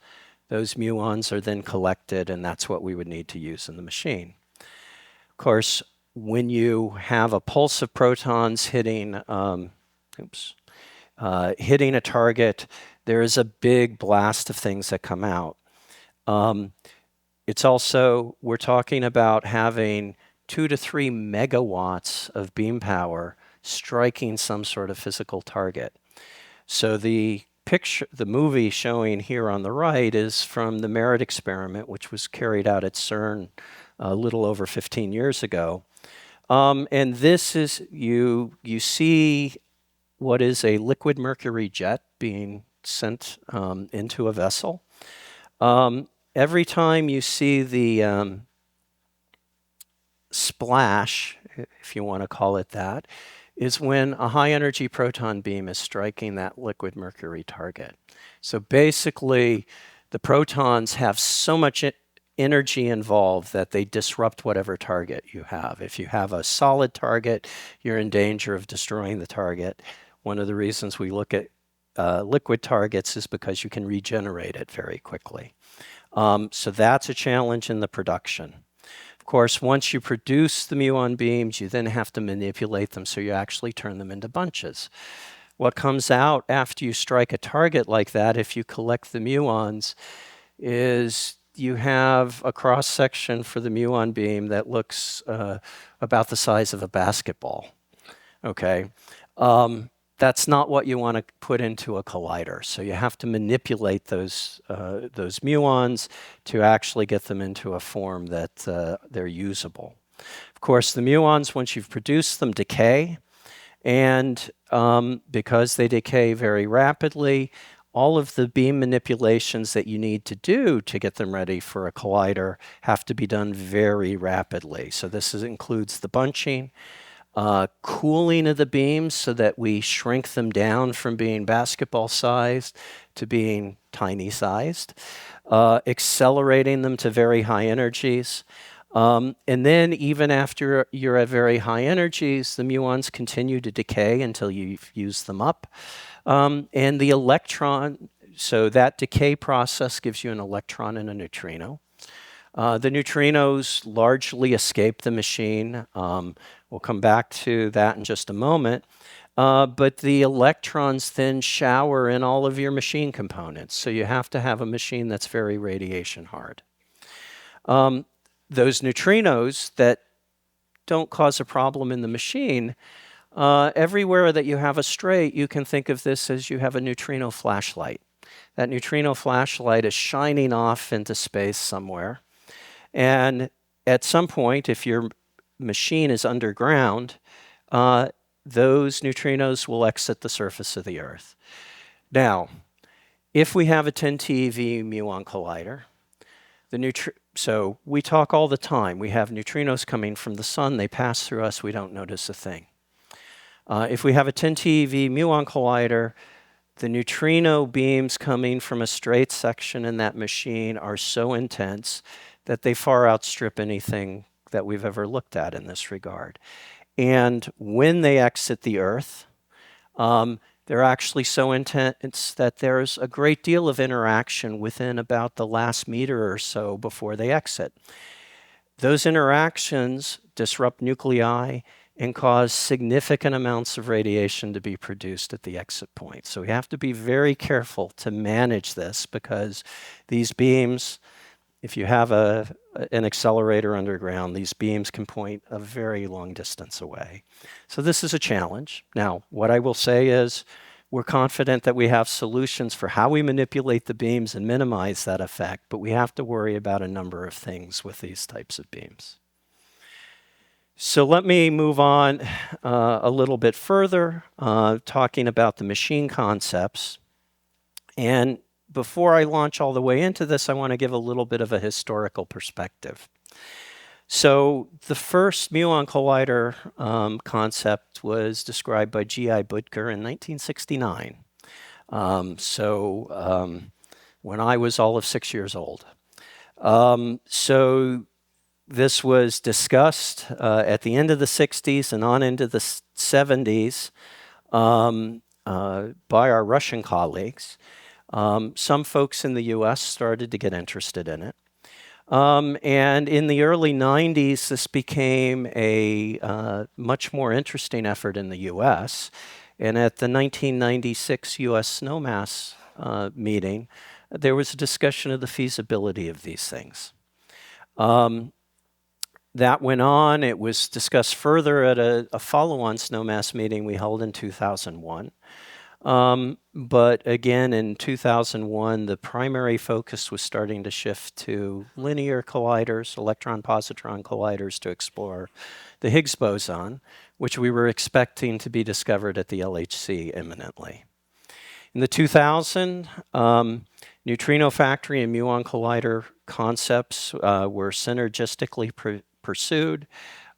Those muons are then collected, and that's what we would need to use in the machine. Of course, when you have a pulse of protons hitting a target, there is a big blast of things that come out. It's also, we're talking about having 2 to 3 megawatts of beam power striking some sort of physical target. So the movie showing here on the right is from the Merit experiment, which was carried out at CERN a little over 15 years ago. And this is, you see what is a liquid mercury jet being sent into a vessel. Every time you see the splash, if you want to call it that, is when a high energy proton beam is striking that liquid mercury target. So basically, the protons have so much energy involved that they disrupt whatever target you have. If you have a solid target, you're in danger of destroying the target. One of the reasons we look at liquid targets is because you can regenerate it very quickly. So that's a challenge in the production. Of course, once you produce the muon beams, you then have to manipulate them so you actually turn them into bunches. What comes out after you strike a target like that, if you collect the muons, is you have a cross-section for the muon beam that looks about the size of a basketball. okay? That's not what you want to put into a collider. So you have to manipulate those muons to actually get them into a form that they're usable. Of course, the muons, once you've produced them, decay. And because they decay very rapidly, all of the beam manipulations that you need to do to get them ready for a collider have to be done very rapidly. So this includes the bunching, cooling of the beams so that we shrink them down from being basketball sized to being tiny sized, accelerating them to very high energies. And then even after you're at very high energies, the muons continue to decay until you've used them up. And the electron, so that decay process gives you an electron and a neutrino. The neutrinos largely escape the machine. We'll come back to that in just a moment. But the electrons then shower in all of your machine components. So you have to have a machine that's very radiation hard. Those neutrinos that don't cause a problem in the machine, everywhere that you have a straight, you can think of this as you have a neutrino flashlight. That neutrino flashlight is shining off into space somewhere. And at some point, if your machine is underground, those neutrinos will exit the surface of the Earth. Now, if we have a 10 TeV Muon Collider, so we talk all the time. We have neutrinos coming from the sun. They pass through us. We don't notice a thing. If we have a 10 TeV Muon Collider, the neutrino beams coming from a straight section in that machine are so intense that they far outstrip anything that we've ever looked at in this regard. And when they exit the Earth, they're actually so intense that there's a great deal of interaction within about the last meter or so before they exit. Those interactions disrupt nuclei and cause significant amounts of radiation to be produced at the exit point. So we have to be very careful to manage this because these beams, if you have an accelerator underground, these beams can point a very long distance away. So this is a challenge. Now, what I will say is we're confident that we have solutions for how we manipulate the beams and minimize that effect, but we have to worry about a number of things with these types of beams. So let me move on a little bit further, talking about the machine concepts. And before I launch all the way into this, I want to give a little bit of a historical perspective. So the first Muon Collider concept was described by G.I. Butker in 1969. When I was all of 6 years old. So this was discussed at the end of the 60s and on into the 70s by our Russian colleagues. Some folks in the US started to get interested in it. And in the early 90s, this became a much more interesting effort in the US. And at the 1996 US Snowmass meeting, there was a discussion of the feasibility of these things. That went on. It was discussed further at a follow-on Snowmass meeting we held in 2001. But again, in 2001, the primary focus was starting to shift to linear colliders, electron-positron colliders, to explore the Higgs boson, which we were expecting to be discovered at the LHC imminently. In the 2000, neutrino factory and muon collider concepts were synergistically pursued.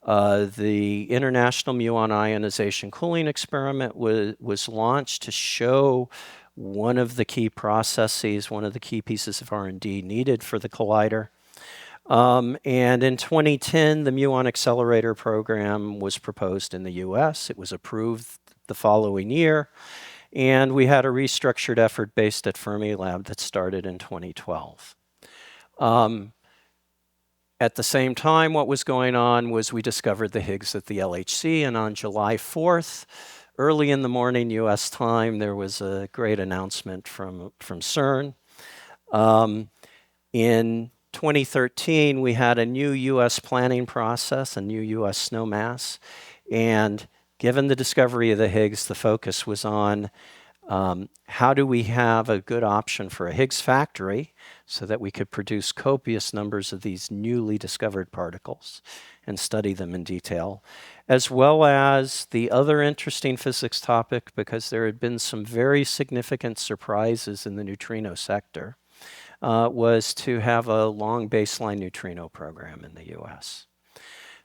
The International Muon Ionization Cooling Experiment was launched to show one of the key processes, one of the key pieces of R&D needed for the collider. And in 2010, the Muon Accelerator program was proposed in the US. It was approved the following year. And we had a restructured effort based at Fermilab that started in 2012. At the same time, what was going on was we discovered the Higgs at the LHC, and on July 4th, early in the morning US time, there was a great announcement from CERN. In 2013, we had a new US planning process, a new US Snowmass, and given the discovery of the Higgs, the focus was on how do we have a good option for a Higgs factory so that we could produce copious numbers of these newly discovered particles and study them in detail, as well as the other interesting physics topic, because there had been some very significant surprises in the neutrino sector, was to have a long baseline neutrino program in the US.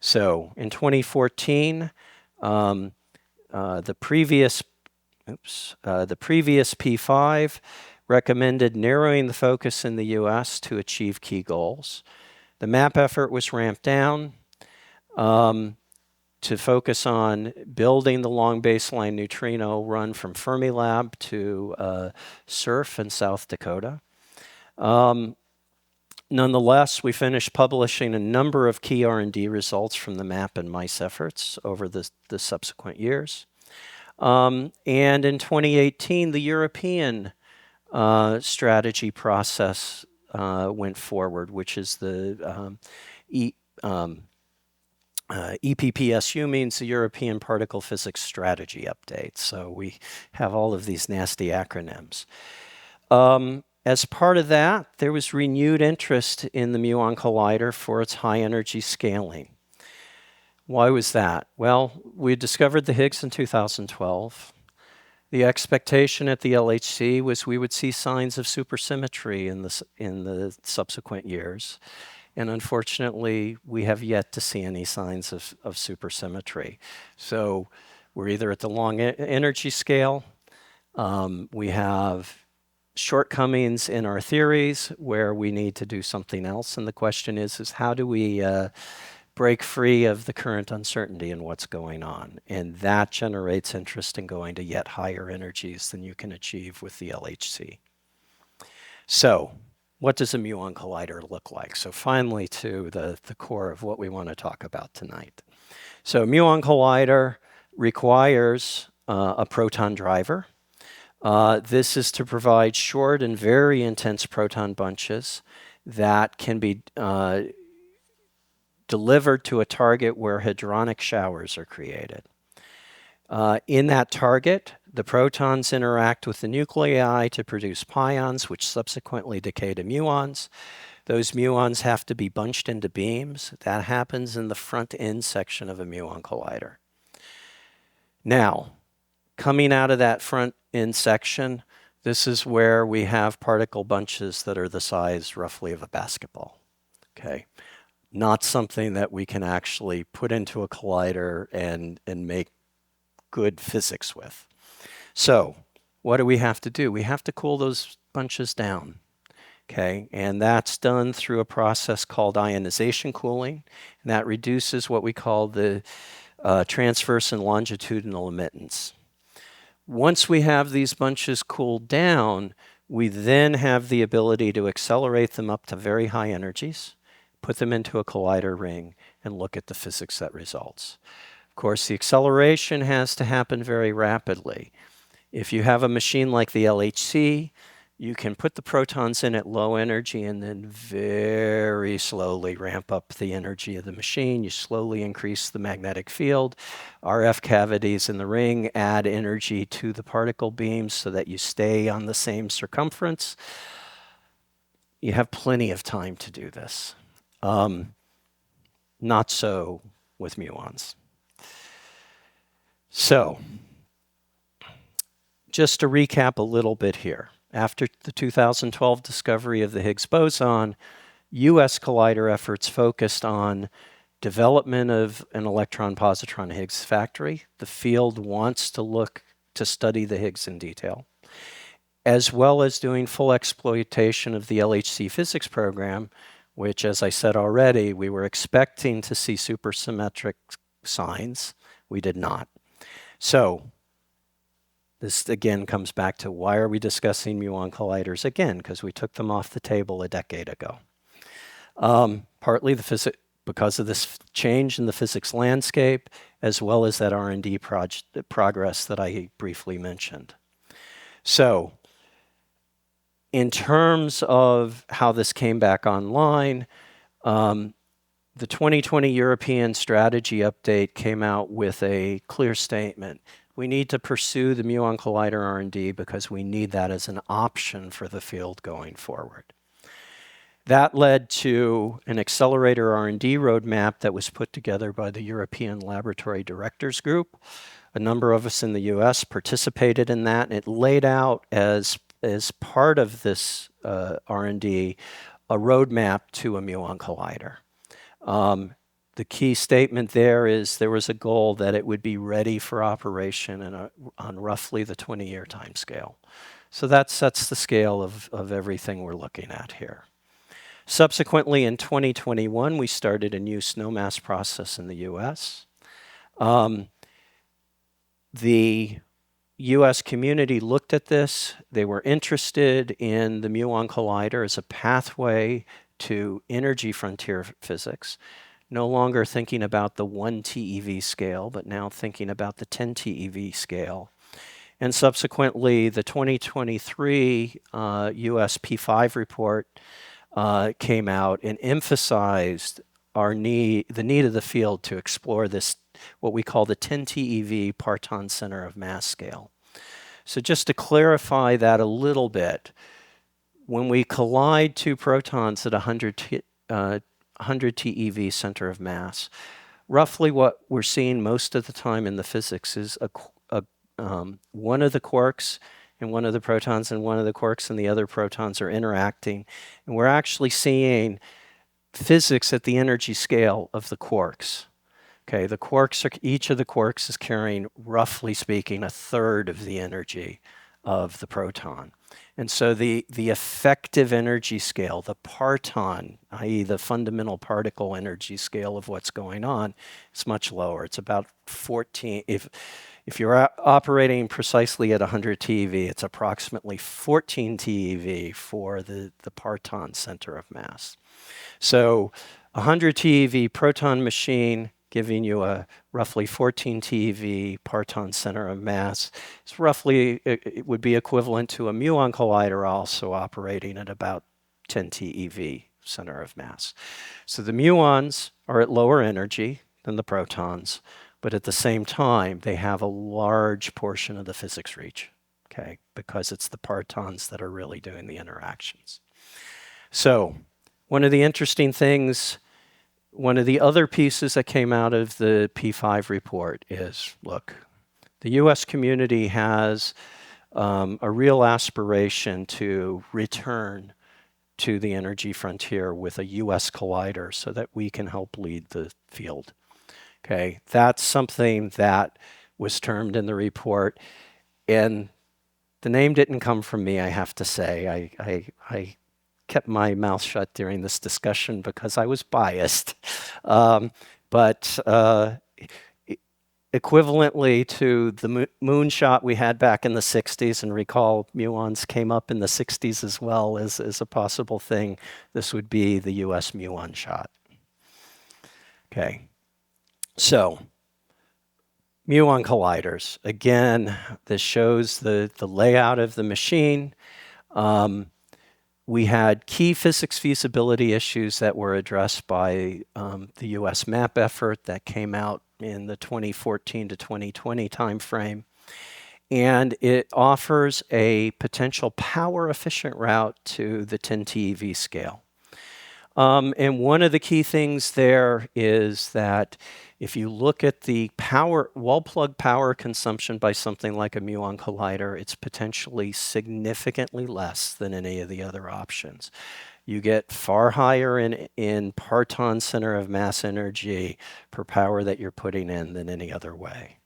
So in 2014, the previous P5 recommended narrowing the focus in the US to achieve key goals. The MAP effort was ramped down to focus on building the long baseline neutrino run from Fermilab to SURF in South Dakota. Nonetheless, we finished publishing a number of key R&D results from the MAP and MICE efforts over the subsequent years. And in 2018, the European strategy process went forward, which is the EPPSU, means the European Particle Physics Strategy Update. So we have all of these nasty acronyms. As part of that, there was renewed interest in the Muon Collider for its high energy scaling. Why was that? Well, we discovered the Higgs in 2012. The expectation at the LHC was we would see signs of supersymmetry in the subsequent years. And unfortunately, we have yet to see any signs of supersymmetry. So we're either at the long energy scale, we have shortcomings in our theories where we need to do something else. And the question is how do we break free of the current uncertainty in what's going on? And that generates interest in going to yet higher energies than you can achieve with the LHC. So what does a Muon Collider look like? So finally to the core of what we want to talk about tonight. So Muon Collider requires a proton driver. This is to provide short and very intense proton bunches that can be delivered to a target where hadronic showers are created. In that target, the protons interact with the nuclei to produce pions, which subsequently decay to muons. Those muons have to be bunched into beams. That happens in the front end section of a Muon Collider. Now, coming out of that front end section, this is where we have particle bunches that are the size roughly of a basketball. Okay, not something that we can actually put into a collider and make good physics with. So what do we have to do? We have to cool those bunches down. Okay, and that's done through a process called ionization cooling, and that reduces what we call the transverse and longitudinal emittance. Once we have these bunches cooled down, we then have the ability to accelerate them up to very high energies, put them into a collider ring, and look at the physics that results. Of course, the acceleration has to happen very rapidly. If you have a machine like the LHC, you can put the protons in at low energy and then very slowly ramp up the energy of the machine. You slowly increase the magnetic field. RF cavities in the ring add energy to the particle beams so that you stay on the same circumference. You have plenty of time to do this. Not so with muons. So, just to recap a little bit here. After the 2012 discovery of the Higgs boson, US collider efforts focused on development of an electron-positron Higgs factory. The field wants to study the Higgs in detail, as well as doing full exploitation of the LHC physics program, which, as I said already, we were expecting to see supersymmetric signs. We did not. So, this again comes back to why are we discussing Muon colliders again? Because we took them off the table a decade ago. Partly because of this change in the physics landscape, as well as that R&D progress that I briefly mentioned. So, in terms of how this came back online, The 2020 European Strategy Update came out with a clear statement. We need to pursue the Muon Collider R&D because we need that as an option for the field going forward. That led to an Accelerator R&D roadmap that was put together by the European Laboratory Directors Group. A number of us in the US participated in that, and it laid out as part of this R&D a roadmap to a Muon Collider. The key statement there is there was a goal that it would be ready for operation on roughly the 20-year timescale. So that sets the scale of everything we're looking at here. Subsequently, in 2021, we started a new snowmass process in the US. The US community looked at this. They were interested in the Muon Collider as a pathway to energy frontier physics, no longer thinking about the 1 TeV scale, but now thinking about the 10 TeV scale. And subsequently, the 2023 US P5 report came out and emphasized the need of the field to explore this, what we call the 10 TeV parton center of mass scale. So just to clarify that a little bit, when we collide two protons at 100 TeV center of mass, roughly what we're seeing most of the time in the physics is one of the quarks and one of the protons and one of the quarks and the other protons are interacting. And we're actually seeing physics at the energy scale of the quarks. Okay, the quarks each of the quarks is carrying, roughly speaking, a third of the energy of the proton. And so the effective energy scale, the parton, i.e. the fundamental particle energy scale of what's going on, is much lower. It's about 14. If you're operating precisely at 100 TeV, it's approximately 14 TeV for the parton center of mass. So 100 TeV proton machine giving you a roughly 14 TeV parton center of mass. It's roughly, it would be equivalent to a Muon Collider also operating at about 10 TeV center of mass. So the muons are at lower energy than the protons, but at the same time, they have a large portion of the physics reach, okay, because it's the partons that are really doing the interactions. So one of the interesting things, one of the other pieces that came out of the P5 report is, look, the US community has a real aspiration to return to the energy frontier with a US collider so that we can help lead the field. Okay, that's something that was termed in the report, and the name didn't come from me, I have to say. I kept my mouth shut during this discussion because I was biased. But equivalently to the moonshot we had back in the 60s, and recall muons came up in the 60s as well as a possible thing, this would be the US muon shot. Okay, so Muon Colliders. Again, this shows the layout of the machine. We had key physics feasibility issues that were addressed by the US MAP effort that came out in the 2014 to 2020 timeframe. And it offers a potential power efficient route to the 10 TeV scale. And one of the key things there is that if you look at the wall plug power consumption by something like a Muon Collider, it's potentially significantly less than any of the other options. You get far higher in parton center of mass energy per power that you're putting in than any other way.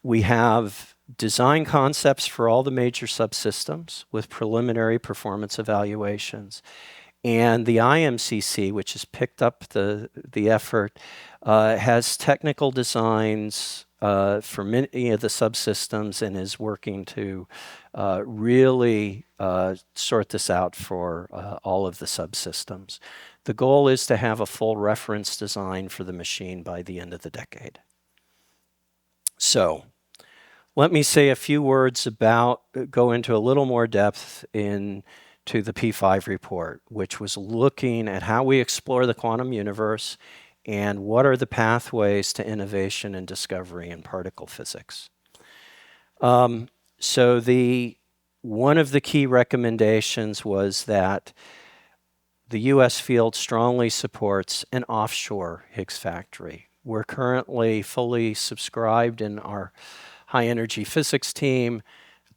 We have design concepts for all the major subsystems with preliminary performance evaluations. And the IMCC, which has picked up the effort, has technical designs for many of the subsystems and is working to really sort this out for all of the subsystems. The goal is to have a full reference design for the machine by the end of the decade. So let me say a few words go into a little more depth in to the P5 report, which was looking at how we explore the quantum universe and what are the pathways to innovation and discovery in particle physics. So one of the key recommendations was that the U.S. field strongly supports an offshore Higgs factory. We're currently fully subscribed in our high energy physics team,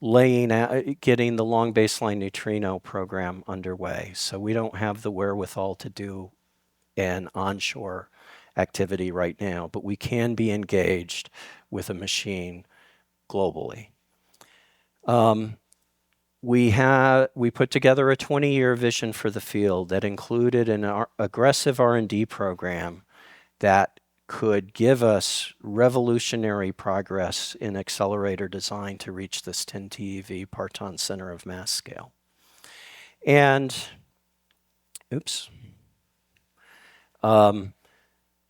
getting the long baseline neutrino program underway. So we don't have the wherewithal to do an onshore activity right now, but we can be engaged with a machine globally. We put together a 20-year vision for the field that included an aggressive R&D program that could give us revolutionary progress in accelerator design to reach this 10 TeV parton center of mass scale. And,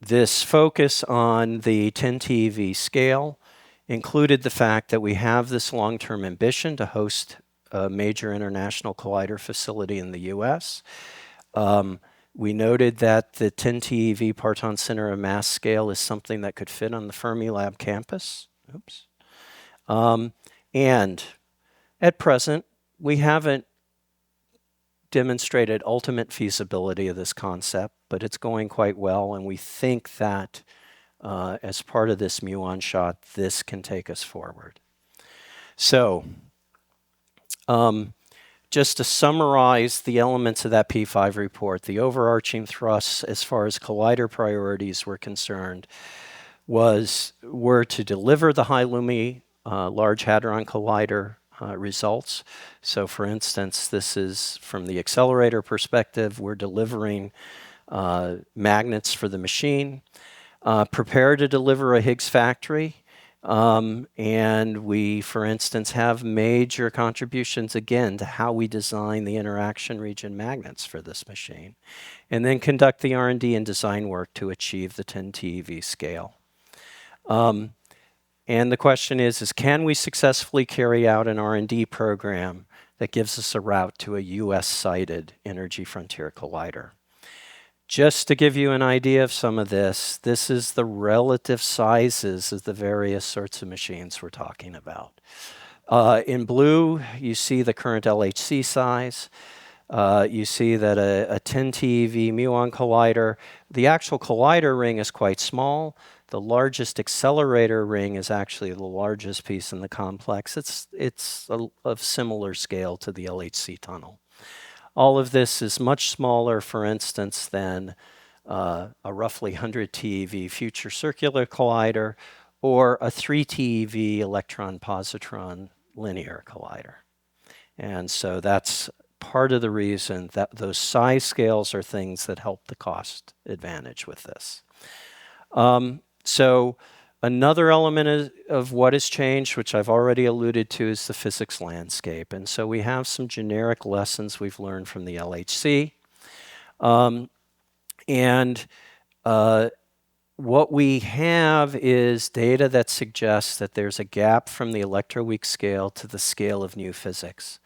this focus on the 10 TeV scale included the fact that we have this long-term ambition to host a major international collider facility in the US. We noted that the 10 TeV parton center of mass scale is something that could fit on the Fermilab campus. And at present, we haven't demonstrated ultimate feasibility of this concept, but it's going quite well, and we think that as part of this muon shot, this can take us forward. So, just to summarize the elements of that P5 report, the overarching thrusts as far as collider priorities were concerned were to deliver the high-lumi Large Hadron Collider results. So for instance, this is from the accelerator perspective, we're delivering magnets for the machine, prepare to deliver a Higgs factory, and we, for instance, have major contributions again to how we design the interaction region magnets for this machine, and then conduct the R&D and design work to achieve the 10 TeV scale. And the question is can we successfully carry out an R&D program that gives us a route to a US-sited Energy Frontier Collider? Just to give you an idea of some of this is the relative sizes of the various sorts of machines we're talking about. In blue, you see the current LHC size. You see that a 10 TeV Muon Collider, the actual collider ring is quite small. The largest accelerator ring is actually the largest piece in the complex. It's of similar scale to the LHC tunnel. All of this is much smaller, for instance, than a roughly 100 TeV future circular collider or a 3 TeV electron-positron linear collider. And so that's part of the reason that those size scales are things that help the cost advantage with this. So another element of what has changed, which I've already alluded to, is the physics landscape. And so we have some generic lessons we've learned from the LHC. What we have is data that suggests that there's a gap from the electroweak scale to the scale of new physics.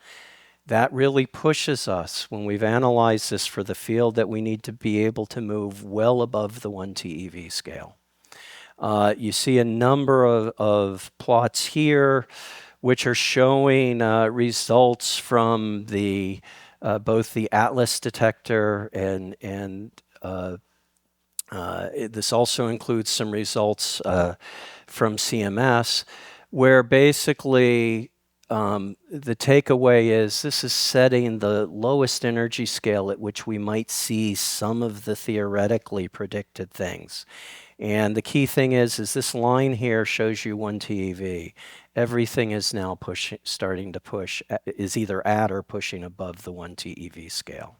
That really pushes us, when we've analyzed this for the field, that we need to be able to move well above the 1 TeV scale. You see a number of plots here which are showing results from the both the Atlas detector and this also includes some results from CMS, where basically the takeaway is this is setting the lowest energy scale at which we might see some of the theoretically predicted things. And the key thing is this line here shows you 1 TeV. Everything is now starting to push, is either at or pushing above the 1 TeV scale.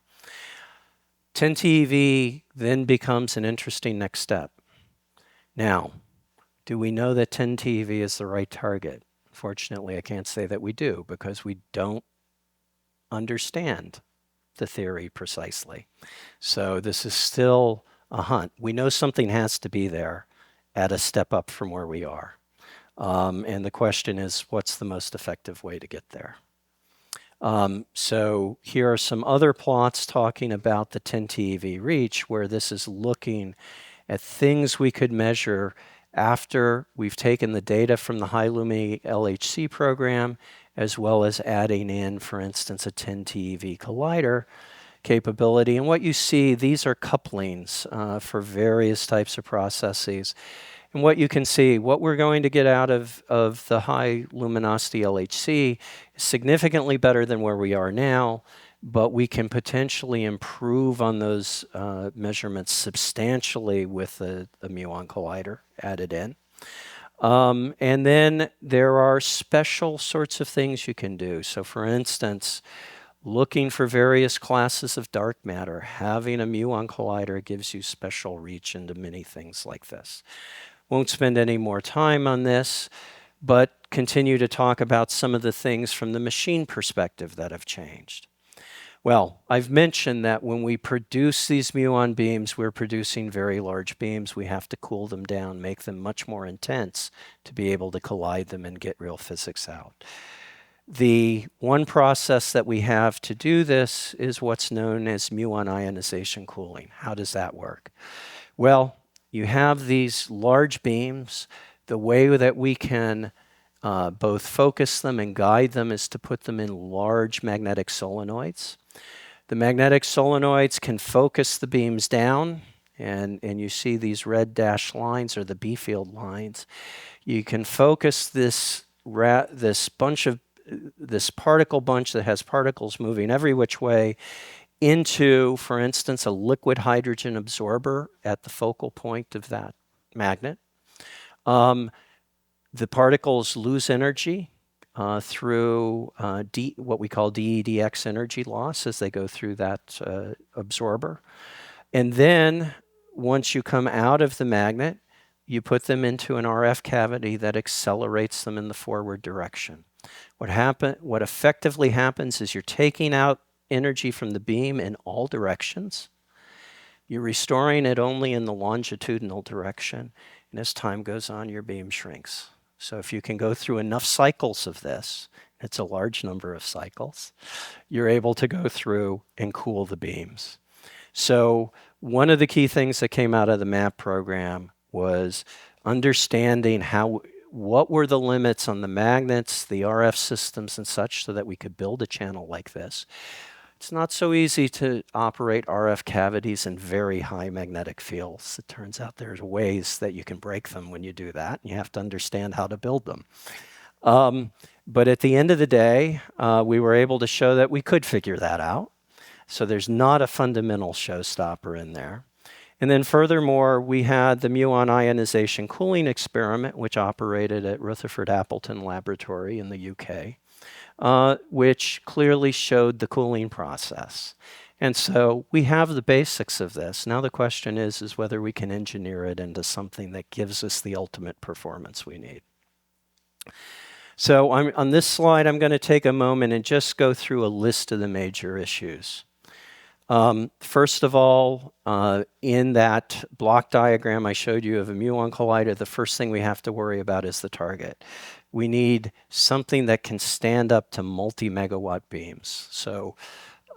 10 TeV then becomes an interesting next step. Now, do we know that 10 TeV is the right target? Fortunately, I can't say that we do because we don't understand the theory precisely. So this is still a hunt. We know something has to be there at a step up from where we are. And the question is, what's the most effective way to get there? So here are some other plots talking about the 10 TeV reach, where this is looking at things we could measure after we've taken the data from the high-lumi LHC program, as well as adding in, for instance, a 10 TeV collider capability. And what you see, these are couplings for various types of processes. And what you can see, what we're going to get out of the high luminosity LHC is significantly better than where we are now, but we can potentially improve on those measurements substantially with the Muon Collider added in. And then there are special sorts of things you can do. So for instance, looking for various classes of dark matter, having a Muon Collider gives you special reach into many things like this. Won't spend any more time on this, but continue to talk about some of the things from the machine perspective that have changed. Well, I've mentioned that when we produce these muon beams, we're producing very large beams. We have to cool them down, make them much more intense to be able to collide them and get real physics out. The one process that we have to do this is what's known as muon ionization cooling. How does that work? Well, you have these large beams. The way that we can both focus them and guide them is to put them in large magnetic solenoids. The magnetic solenoids can focus the beams down, and you see these red dashed lines are the B field lines. You can focus this particle bunch that has particles moving every which way into, for instance, a liquid hydrogen absorber at the focal point of that magnet. The particles lose energy through what we call DEDX energy loss as they go through that absorber. And then once you come out of the magnet, you put them into an RF cavity that accelerates them in the forward direction. What effectively happens is you're taking out energy from the beam in all directions. You're restoring it only in the longitudinal direction, and as time goes on, your beam shrinks. So if you can go through enough cycles of this, it's a large number of cycles, you're able to go through and cool the beams. So one of the key things that came out of the MAP program was understanding what were the limits on the magnets, the RF systems and such, so that we could build a channel like this. It's not so easy to operate RF cavities in very high magnetic fields. It turns out there's ways that you can break them when you do that. You have to understand how to build them. But at the end of the day, we were able to show that we could figure that out. So there's not a fundamental showstopper in there. And then furthermore, we had the muon ionization cooling experiment, which operated at Rutherford Appleton Laboratory in the UK, which clearly showed the cooling process. And so we have the basics of this. Now the question is whether we can engineer it into something that gives us the ultimate performance we need. So on this slide, I'm going to take a moment and just go through a list of the major issues. First of all, in that block diagram I showed you of a Muon Collider, the first thing we have to worry about is the target. We need something that can stand up to multi-megawatt beams. So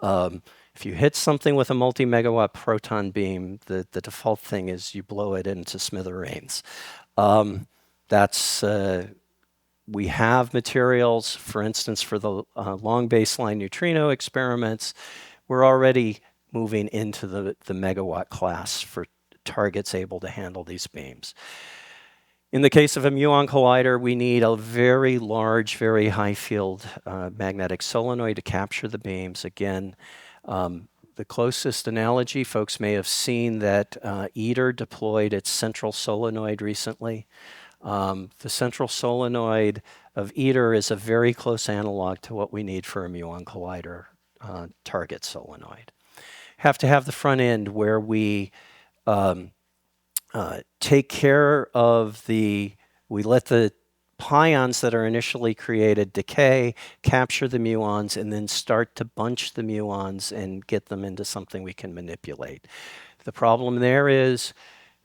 if you hit something with a multi-megawatt proton beam, the default thing is you blow it into smithereens. We have materials, for instance, for the long baseline neutrino experiments. We're already moving into the megawatt class for targets able to handle these beams. In the case of a Muon Collider, we need a very large, very high field magnetic solenoid to capture the beams. Again, the closest analogy, folks may have seen that ITER deployed its central solenoid recently. The central solenoid of ITER is a very close analog to what we need for a Muon Collider target solenoid. Have to have the front end where we take care of we let the pions that are initially created decay, capture the muons, and then start to bunch the muons and get them into something we can manipulate. The problem there is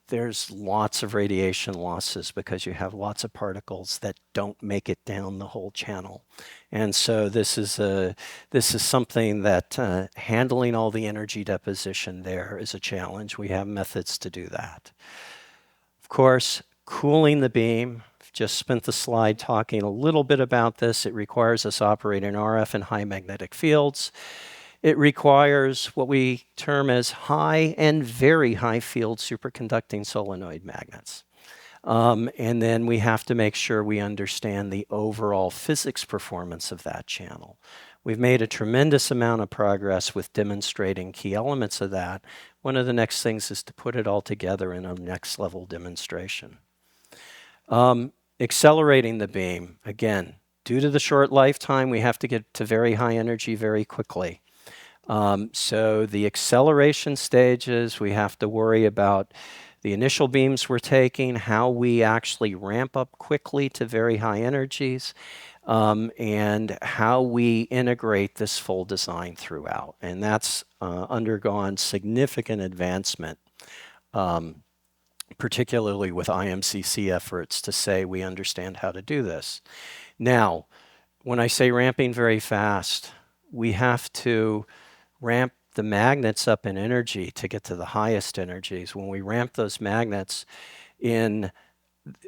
there's lots of radiation losses because you have lots of particles that don't make it down the whole channel. And so this is something that handling all the energy deposition there is a challenge. We have methods to do that. Of course, cooling the beam. Just spent the slide talking a little bit about this. It requires us operating RF and high magnetic fields. It requires what we term as high and very high field superconducting solenoid magnets. And then we have to make sure we understand the overall physics performance of that channel. We've made a tremendous amount of progress with demonstrating key elements of that. One of the next things is to put it all together in a next level demonstration. Accelerating the beam, again, due to the short lifetime, we have to get to very high energy very quickly. So the acceleration stages, we have to worry about the initial beams we're taking, how we actually ramp up quickly to very high energies, and how we integrate this full design throughout. And that's undergone significant advancement, particularly with IMCC efforts to say we understand how to do this. Now, when I say ramping very fast, we have to ramp the magnets up in energy to get to the highest energies. When we ramp those magnets, in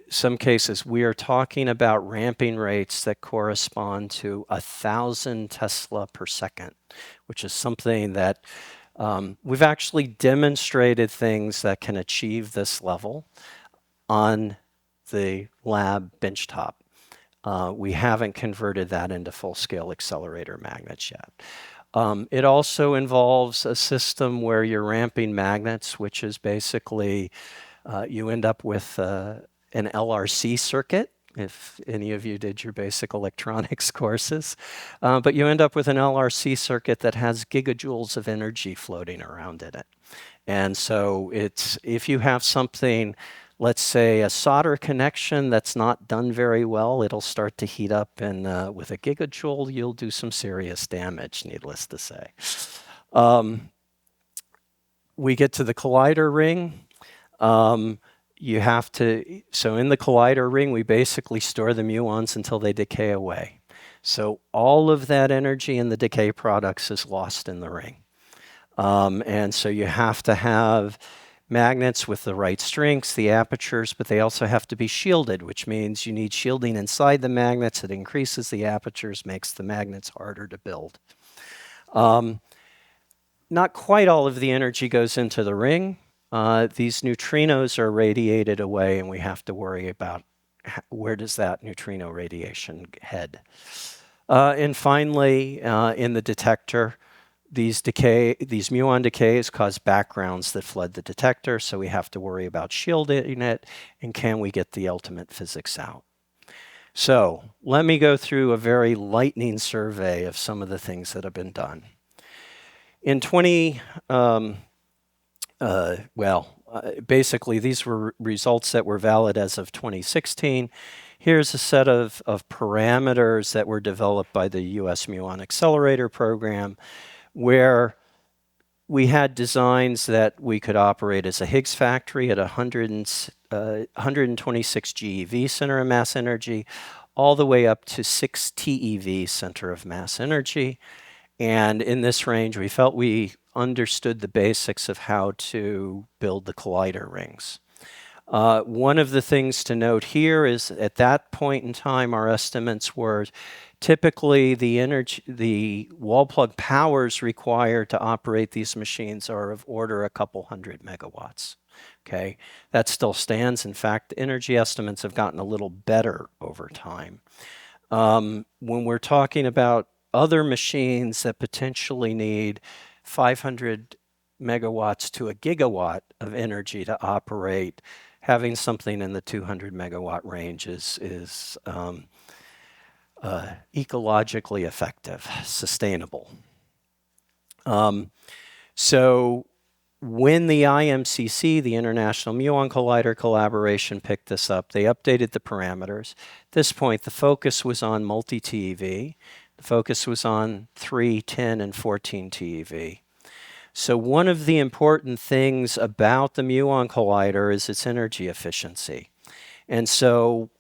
some cases, we are talking about ramping rates that correspond to 1,000 Tesla per second, which is something that we've actually demonstrated things that can achieve this level on the lab benchtop. We haven't converted that into full-scale accelerator magnets yet. It also involves a system where you're ramping magnets, which is basically you end up with an LRC circuit, if any of you did your basic electronics courses. But you end up with an LRC circuit that has gigajoules of energy floating around in it. And so if you have something, let's say a solder connection that's not done very well, it'll start to heat up, and with a gigajoule, you'll do some serious damage, needless to say. We get to the collider ring. You have to, so in the collider ring, we basically store the muons until they decay away. So all of that energy in the decay products is lost in the ring. And so you have to have magnets with the right strengths, the apertures, but they also have to be shielded, which means you need shielding inside the magnets. It increases the apertures, makes the magnets harder to build. Not quite all of the energy goes into the ring. These neutrinos are radiated away, and we have to worry about where does that neutrino radiation head. And finally, in the detector, these muon decays cause backgrounds that flood the detector, so we have to worry about shielding it, and can we get the ultimate physics out. So let me go through a very lightning survey of some of the things that have been done. In basically these were results that were valid as of 2016. Here's a set of parameters that were developed by the US Muon Accelerator program, where we had designs that we could operate as a Higgs factory at 126 GeV center of mass energy, all the way up to 6 TeV center of mass energy. And in this range, we felt we understood the basics of how to build the collider rings. One of the things to note here is at that point in time, our estimates were typically the wall plug powers required to operate these machines are of order a couple hundred megawatts. Okay, that still stands. In fact, energy estimates have gotten a little better over time. When we're talking about other machines that potentially need 500 megawatts to a gigawatt of energy to operate, having something in the 200 megawatt range is ecologically effective, sustainable. So when the IMCC, the International Muon Collider collaboration, picked this up, they updated the parameters. At this point, the focus was on multi-TeV. The focus was on 3, 10, and 14 TeV. So one of the important things about the Muon Collider is its energy efficiency. And so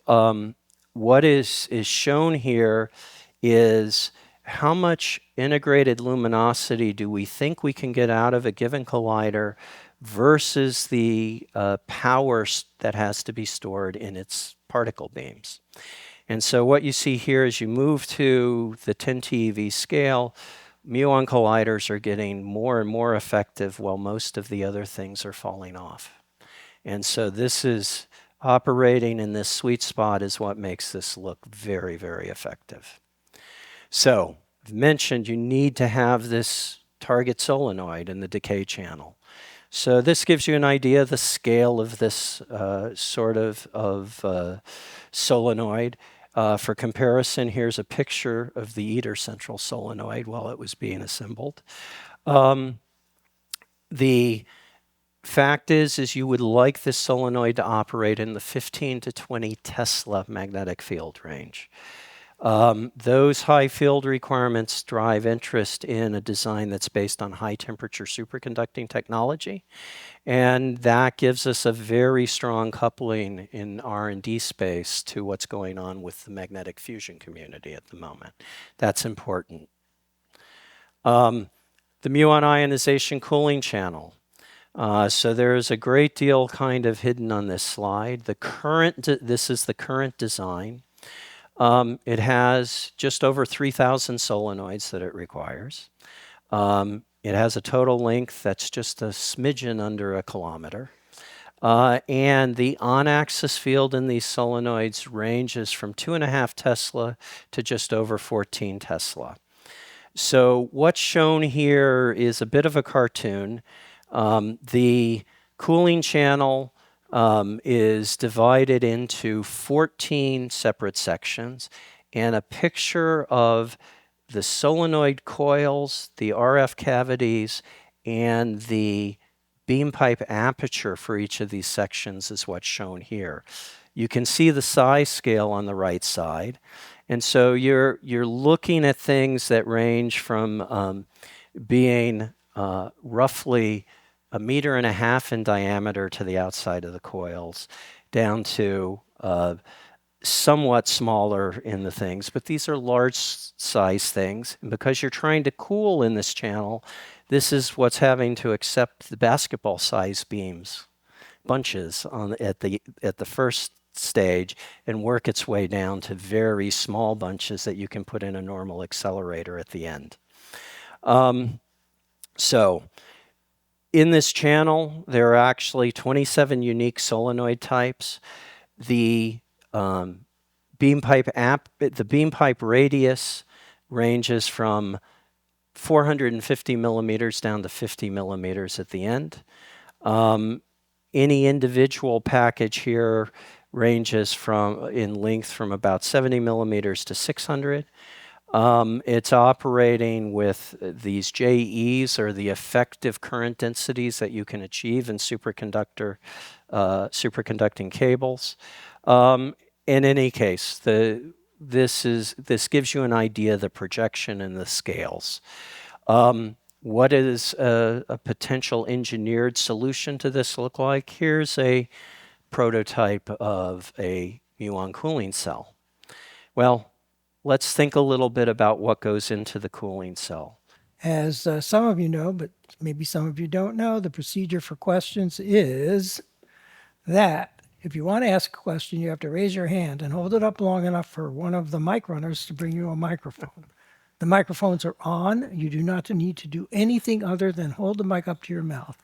what is shown here is how much integrated luminosity do we think we can get out of a given collider versus the power that has to be stored in its particle beams. And so what you see here as you move to the 10 TeV scale, Muon colliders are getting more and more effective while most of the other things are falling off. And so this is operating in this sweet spot is what makes this look very, very effective. So I've mentioned you need to have this target solenoid in the decay channel. So this gives you an idea of the scale of this sort of solenoid. For comparison, here's a picture of the ITER central solenoid while it was being assembled. The fact is you would like this solenoid to operate in the 15 to 20 Tesla magnetic field range. Those high field requirements drive interest in a design that's based on high temperature superconducting technology. And that gives us a very strong coupling in R&D space to what's going on with the magnetic fusion community at the moment. That's important. The muon ionization cooling channel. So there's a great deal kind of hidden on this slide. This is the current design. It has just over 3,000 solenoids that it requires. It has a total length that's just a smidgen under 1 kilometer. And the on-axis field in these solenoids ranges from 2.5 Tesla to just over 14 Tesla. So what's shown here is a bit of a cartoon. The cooling channel is divided into 14 separate sections, and a picture of the solenoid coils, the RF cavities, and the beam pipe aperture for each of these sections is what's shown here. You can see the size scale on the right side. And so you're looking at things that range from being roughly 1.5 meters in diameter to the outside of the coils, down to somewhat smaller in the things, but these are large size things. And because you're trying to cool in this channel, this is what's having to accept the basketball size beams, bunches at the first stage, and work its way down to very small bunches that you can put in a normal accelerator at the end. So in this channel, there are actually 27 unique solenoid types. The beam pipe radius ranges from 450 millimeters down to 50 millimeters at the end. Any individual package here ranges in length from about 70 millimeters to 600. It's operating with these JEs, or the effective current densities that you can achieve in superconducting cables. In any case, this gives you an idea of the projection and the scales. What does a potential engineered solution to this look like? Here's a prototype of a muon cooling cell. Well, let's think a little bit about what goes into the cooling cell. As some of you know, but maybe some of you don't know, the procedure for questions is that if you want to ask a question, you have to raise your hand and hold it up long enough for one of the mic runners to bring you a microphone. The microphones are on. You do not need to do anything other than hold the mic up to your mouth.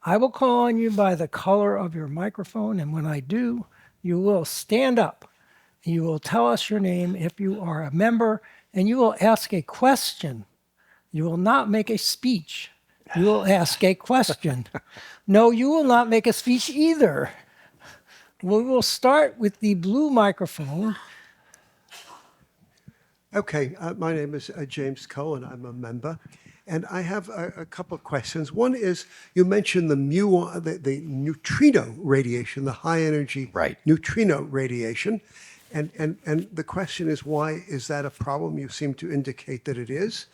I will call on you by the color of your microphone, and when I do, you will stand up. You will tell us your name if you are a member, and you will ask a question. You will not make a speech. You will ask a question. No, you will not make a speech either. We will start with the blue microphone. Okay, my name is James Cohen. I'm a member. And I have a couple of questions. One is, you mentioned the neutrino radiation, the high energy neutrino radiation. And the question is, why is that a problem? You seem to indicate that it is.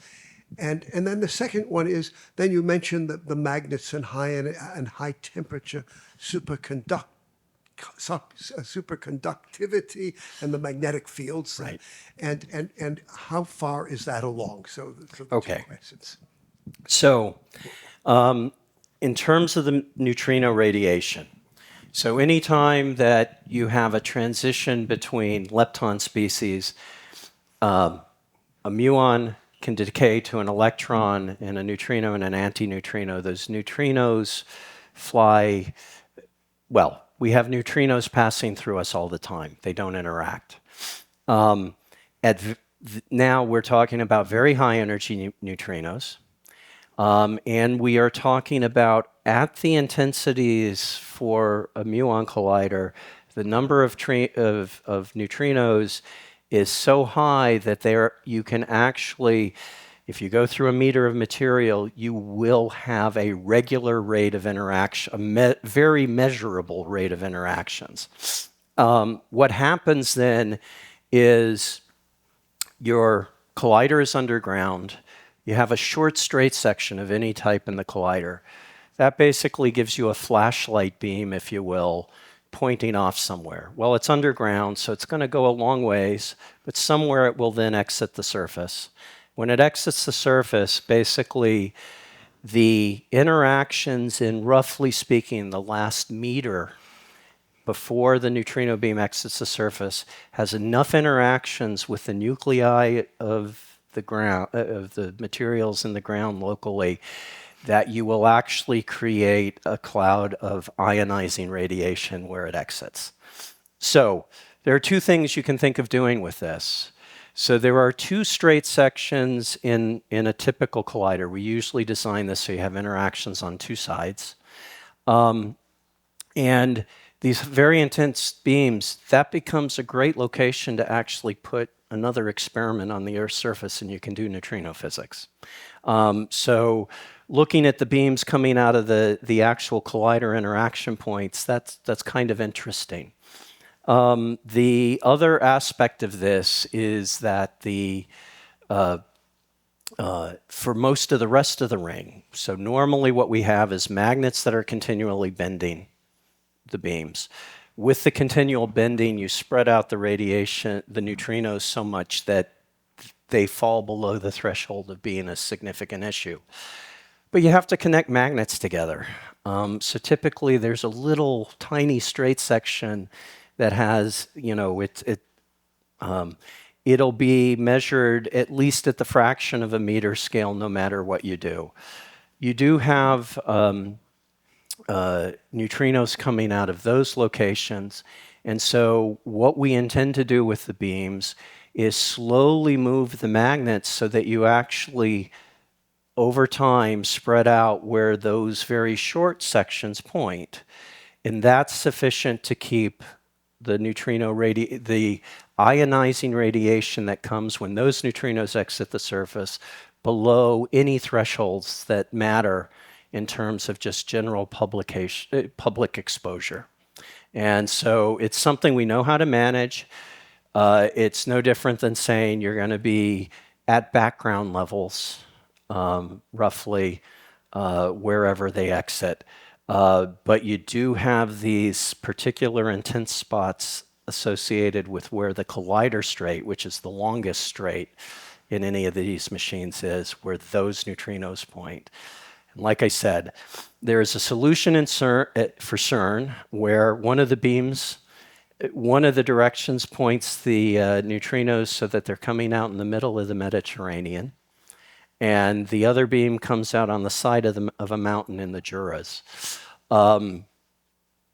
And then the second one is, then you mentioned the magnets and high temperature superconductivity and the magnetic fields. Right. And how far is that along? So the Okay. two questions. So, in terms of the neutrino radiation, so anytime that you have a transition between lepton species, a muon can decay to an electron and a neutrino and an antineutrino. Those neutrinos fly, well, we have neutrinos passing through us all the time. They don't interact. Now we're talking about very high energy neutrinos. And we are talking about at the intensities for a muon collider, the number of neutrinos is so high that you can actually, if you go through a meter of material, you will have a regular rate of interaction, very measurable rate of interactions. What happens then is your collider is underground. You have a short straight section of any type in the collider. That basically gives you a flashlight beam, if you will, pointing off somewhere. Well, it's underground, so it's going to go a long ways, but somewhere it will then exit the surface. When it exits the surface, basically the interactions in, roughly speaking, the last meter before the neutrino beam exits the surface has enough interactions with the nuclei of the ground, of the materials in the ground locally, that you will actually create a cloud of ionizing radiation where it exits. So there are two things you can think of doing with this. So there are two straight sections in a typical collider. We usually design this so you have interactions on two sides. And these very intense beams, that becomes a great location to actually put another experiment on the Earth's surface, and you can do neutrino physics. So looking at the beams coming out of the actual collider interaction points, that's kind of interesting. The other aspect of this is that for most of the rest of the ring, so normally what we have is magnets that are continually bending the beams. With the continual bending, you spread out the radiation, the neutrinos, so much that they fall below the threshold of being a significant issue. But you have to connect magnets together. So typically there's a little tiny straight section that has, it'll be measured at least at the fraction of a meter scale no matter what you do. You do have neutrinos coming out of those locations. And so what we intend to do with the beams is slowly move the magnets so that you actually, over time, spread out where those very short sections point. And that's sufficient to keep the the ionizing radiation that comes when those neutrinos exit the surface below any thresholds that matter in terms of just general public exposure. And so it's something we know how to manage. It's no different than saying you're going to be at background levels, roughly, wherever they exit. But you do have these particular intense spots associated with where the collider straight, which is the longest straight in any of these machines, is where those neutrinos point. And like I said, there is a solution for CERN where one of the beams, one of the directions points the neutrinos so that they're coming out in the middle of the Mediterranean, and the other beam comes out on the side of a mountain in the Juras.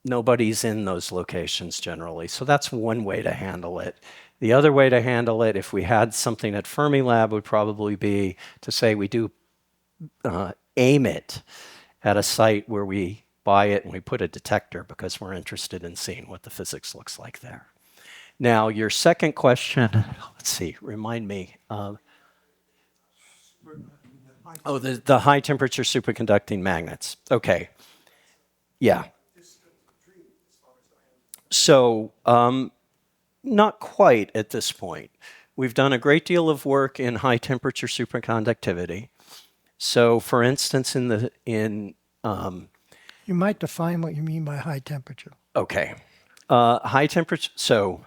Nobody's in those locations generally, so that's one way to handle it. The other way to handle it, if we had something at Fermilab, would probably be to say we do aim it at a site where we buy it and we put a detector because we're interested in seeing what the physics looks like there. Now, your second question, let's see, remind me. The high temperature superconducting magnets. Okay. Yeah. So, not quite at this point. we've done a great deal of work in high temperature superconductivity. So for instance, You might define what you mean by high temperature. okay, high temperature, so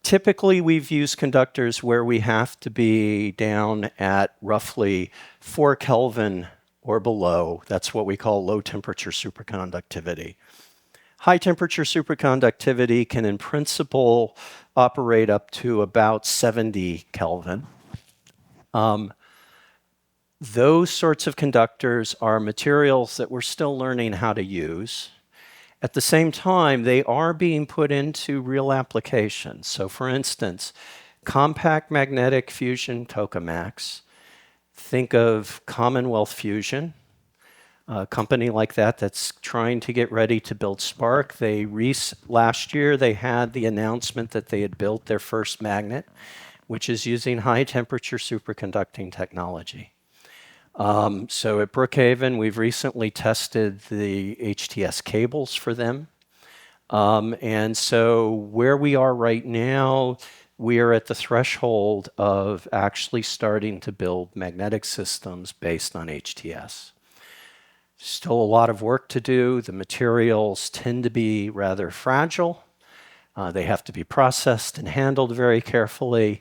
typically we've used conductors where we have to be down at roughly 4 Kelvin or below. That's what we call low temperature superconductivity. High temperature superconductivity can in principle operate up to about 70 Kelvin. Those sorts of conductors are materials that we're still learning how to use. At the same time, they are being put into real applications. So for instance, compact magnetic fusion tokamaks. Think of Commonwealth Fusion, a company like that that's trying to get ready to build Spark. Last year, they had the announcement that they had built their first magnet, which is using high temperature superconducting technology. So at Brookhaven, we've recently tested the HTS cables for them. And so where we are right now, we are at the threshold of actually starting to build magnetic systems based on HTS. Still a lot of work to do. The materials tend to be rather fragile. They have to be processed and handled very carefully.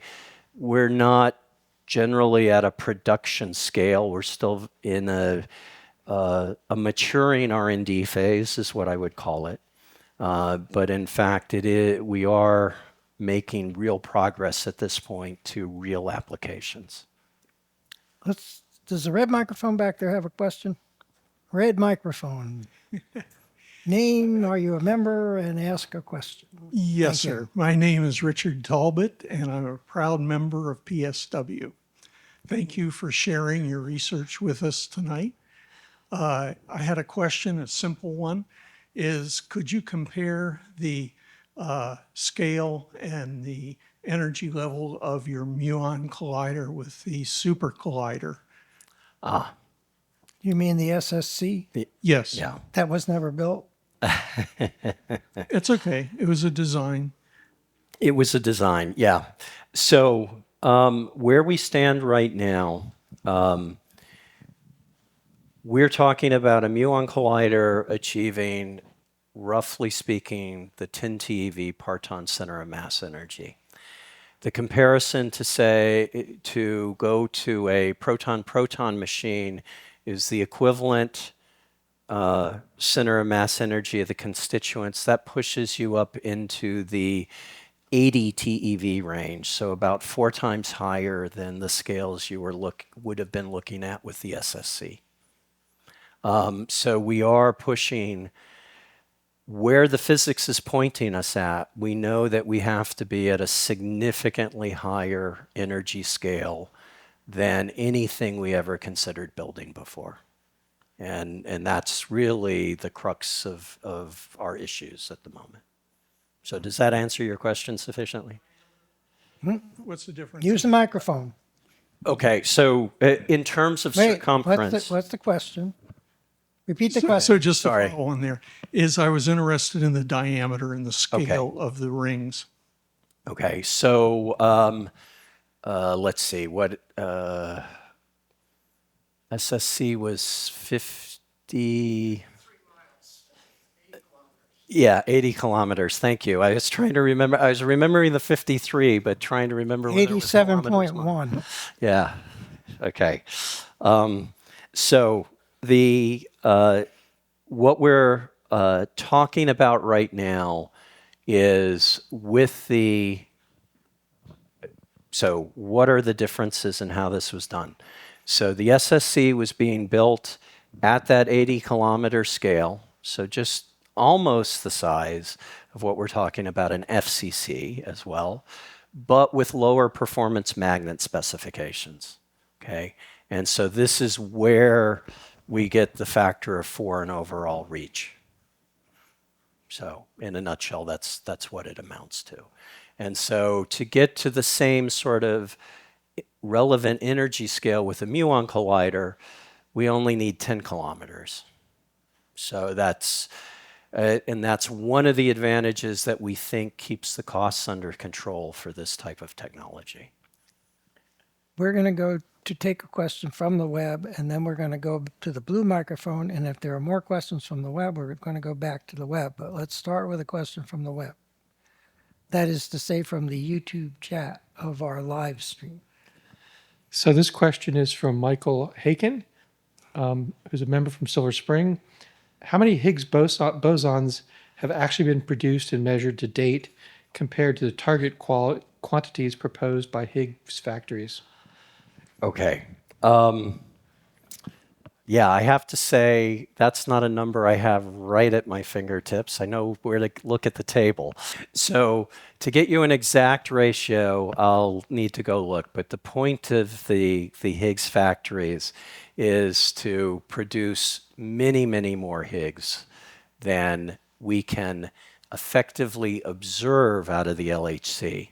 We're not generally at a production scale. We're still in a maturing R&D phase is what I would call it. But in fact, we are making real progress at this point to real applications. Does the red microphone back there have a question? Red microphone. Name, are you a member, and ask a question. Yes, Thank you. sir. My name is Richard Talbot, and I'm a proud member of PSW. Thank you for sharing your research with us tonight. I had a question, a simple one, is could you compare the scale and the energy level of your Muon Collider with the Super Collider? You mean the SSC? Yes. Yeah. That was never built? It's okay. It was a design. It was a design, yeah. So where we stand right now, we're talking about a Muon Collider achieving, roughly speaking, the 10 TeV parton center of mass energy. The comparison to go to a proton-proton machine is the equivalent center of mass energy of the constituents. That pushes you up into the 80 TeV range, so about 4 times higher than the scales you would have been looking at with the SSC. So we are pushing where the physics is pointing us at. We know that we have to be at a significantly higher energy scale than anything we ever considered building before. And that's really the crux of our issues at the moment. So does that answer your question sufficiently? What's the difference? Use the microphone. Okay, so in terms of Wait, circumference, what's the question? Repeat the So question. just to Sorry. follow on there, is I was interested in the diameter and the scale of the rings. okay, so let's see, what SSC was 50. Yeah, 80 kilometers. Thank you. I was trying to remember. I was remembering the 53, but trying to remember whether it was kilometers. 87.1. Yeah. Okay. So the what we're talking about right now is with the. So what are the differences in how this was done? So the SSC was being built at that 80 kilometer scale. So just almost the size of what we're talking about an FCC as well, but with lower performance magnet specifications, okay? And so this is where we get the factor of 4 in overall reach. So in a nutshell, that's what it amounts to. And so to get to the same sort of relevant energy scale with a Muon Collider, we only need 10 kilometers. So that's one of the advantages that we think keeps the costs under control for this type of technology. We're going to go to take a question from the web, and then we're going to go to the blue microphone. And if there are more questions from the web, we're going to go back to the web. But let's start with a question from the web. That is to say, from the YouTube chat of our live stream. So this question is from Michael Haken, who's a member from Silver Spring. How many Higgs bosons have actually been produced and measured to date compared to the target quantities proposed by Higgs factories? Okay. Yeah, I have to say that's not a number I have right at my fingertips. I know where to look at the table. So to get you an exact ratio, I'll need to go look. But the point of the Higgs factories is to produce many, many more Higgs than we can effectively observe out of the LHC.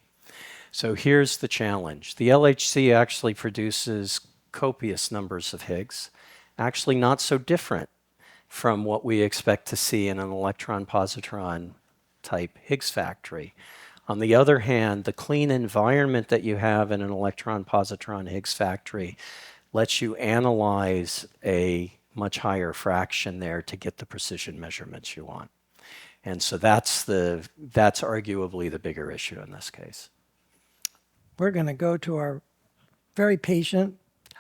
So here's the challenge. The LHC actually produces copious numbers of Higgs, actually not so different from what we expect to see in an electron-positron type Higgs factory. On the other hand, the clean environment that you have in an electron-positron Higgs factory lets you analyze a much higher fraction there to get the precision measurements you want. And so that's arguably the bigger issue in this case. We're going to go to our very patient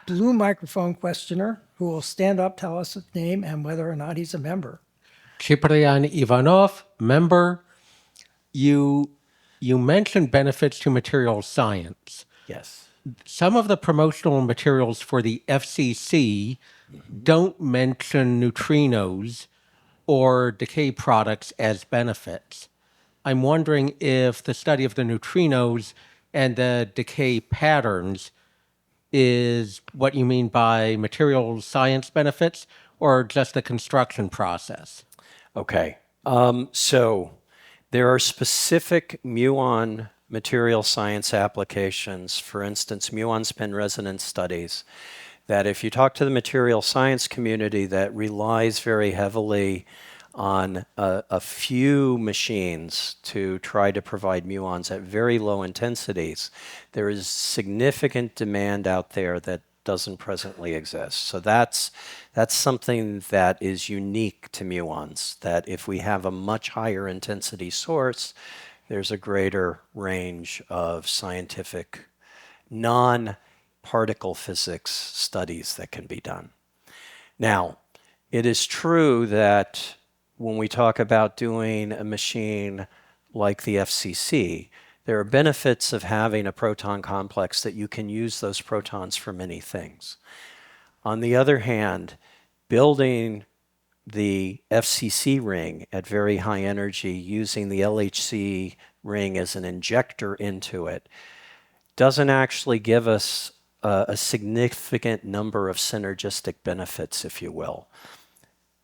blue microphone questioner who will stand up, tell us his name, and whether or not he's a member. Ciprian Ivanov, member. You mentioned benefits to material science. Yes. Some of the promotional materials for the FCC don't mention neutrinos or decay products as benefits. I'm wondering if the study of the neutrinos and the decay patterns is what you mean by material science benefits or just the construction process? Okay. So there are specific muon material science applications, for instance, muon spin resonance studies, that if you talk to the material science community that relies very heavily on a few machines to try to provide muons at very low intensities, there is significant demand out there that doesn't presently exist. So that's something that is unique to muons, that if we have a much higher intensity source, there's a greater range of scientific non-particle physics studies that can be done. Now, it is true that when we talk about doing a machine like the FCC, there are benefits of having a proton complex that you can use those protons for many things. On the other hand, building the FCC ring at very high energy using the LHC ring as an injector into it doesn't actually give us a significant number of synergistic benefits, if you will.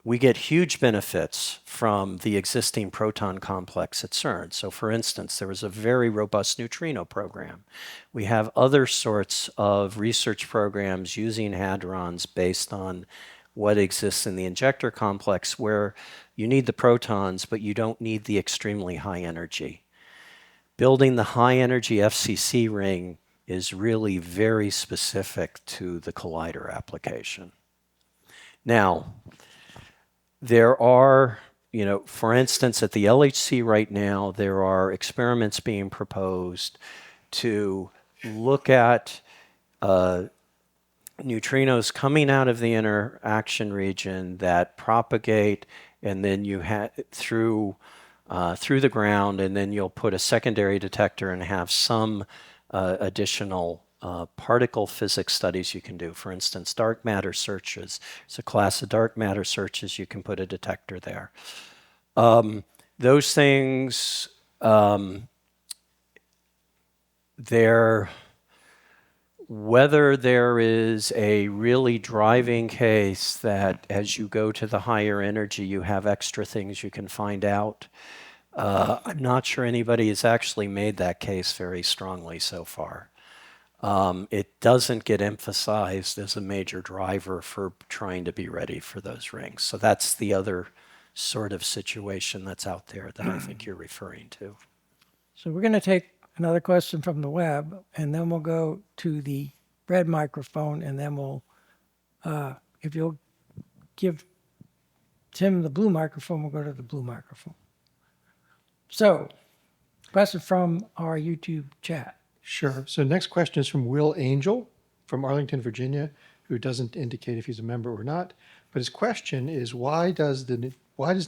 We get huge benefits from the existing proton complex at CERN. So for instance, there was a very robust neutrino program. We have other sorts of research programs using hadrons based on what exists in the injector complex where you need the protons, but you don't need the extremely high energy. Building the high energy FCC ring is really very specific to the collider application. Now, there are, for instance, at the LHC right now, there are experiments being proposed to look at neutrinos coming out of the interaction region that propagate, and then you through the ground, and then you'll put a secondary detector and have some additional particle physics studies you can do. For instance, dark matter searches. It's a class of dark matter searches. You can put a detector there. Those things, whether there is a really driving case that as you go to the higher energy, you have extra things you can find out, I'm not sure anybody has actually made that case very strongly so far. It doesn't get emphasized as a major driver for trying to be ready for those rings. So that's the other sort of situation that's out there that I think you're referring to. So we're going to take another question from the web, and then we'll go to the red microphone, and then we'll, if you'll give Tim the blue microphone, we'll go to the blue microphone. So, question from our YouTube chat. Sure. So next question is from Will Angel from Arlington, Virginia, who doesn't indicate if he's a member or not. But his question is, why does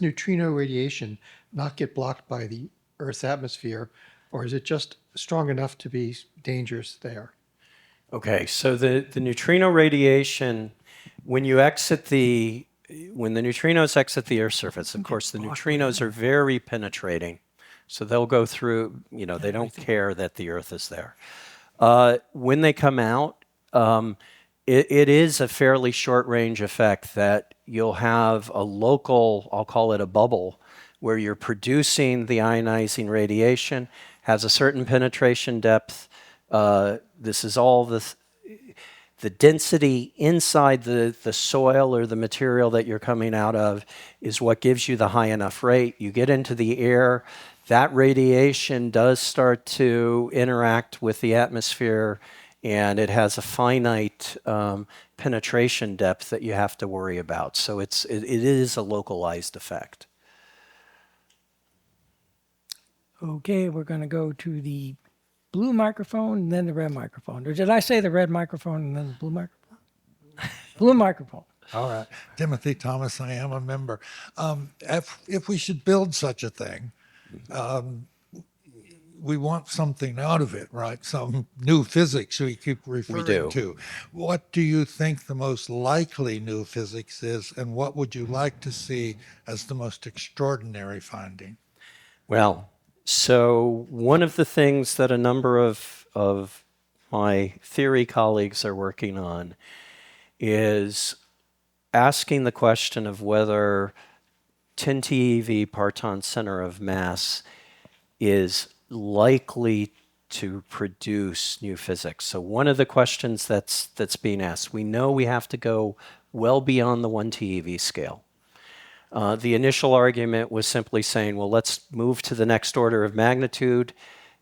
neutrino radiation not get blocked by the Earth's atmosphere, or is it just strong enough to be dangerous there? Okay, so the neutrino radiation, when the neutrinos exit the Earth's surface, of course, the neutrinos are very penetrating. So they'll go through, they don't care that the Earth is there. When they come out, it is a fairly short range effect that you'll have a local, I'll call it a bubble, where you're producing the ionizing radiation, has a certain penetration depth. This is all the density inside the soil or the material that you're coming out of is what gives you the high enough rate. You get into the air, that radiation does start to interact with the atmosphere, and it has a finite penetration depth that you have to worry about. So it is a localized effect. Okay, we're going to go to the blue microphone and then the red microphone. Or did I say the red microphone and then the blue microphone? Blue microphone. All right. Timothy Thomas, I am a member. If we should build such a thing, we want something out of it, right? Some new physics we keep referring to. What do you think the most likely new physics is, and what would you like to see as the most extraordinary finding? Well, so one of the things that a number of my theory colleagues are working on is asking the question of whether 10 TeV parton center of mass is likely to produce new physics. So one of the questions that's being asked, we know we have to go well beyond the 1 TeV scale. The initial argument was simply saying, well, let's move to the next order of magnitude.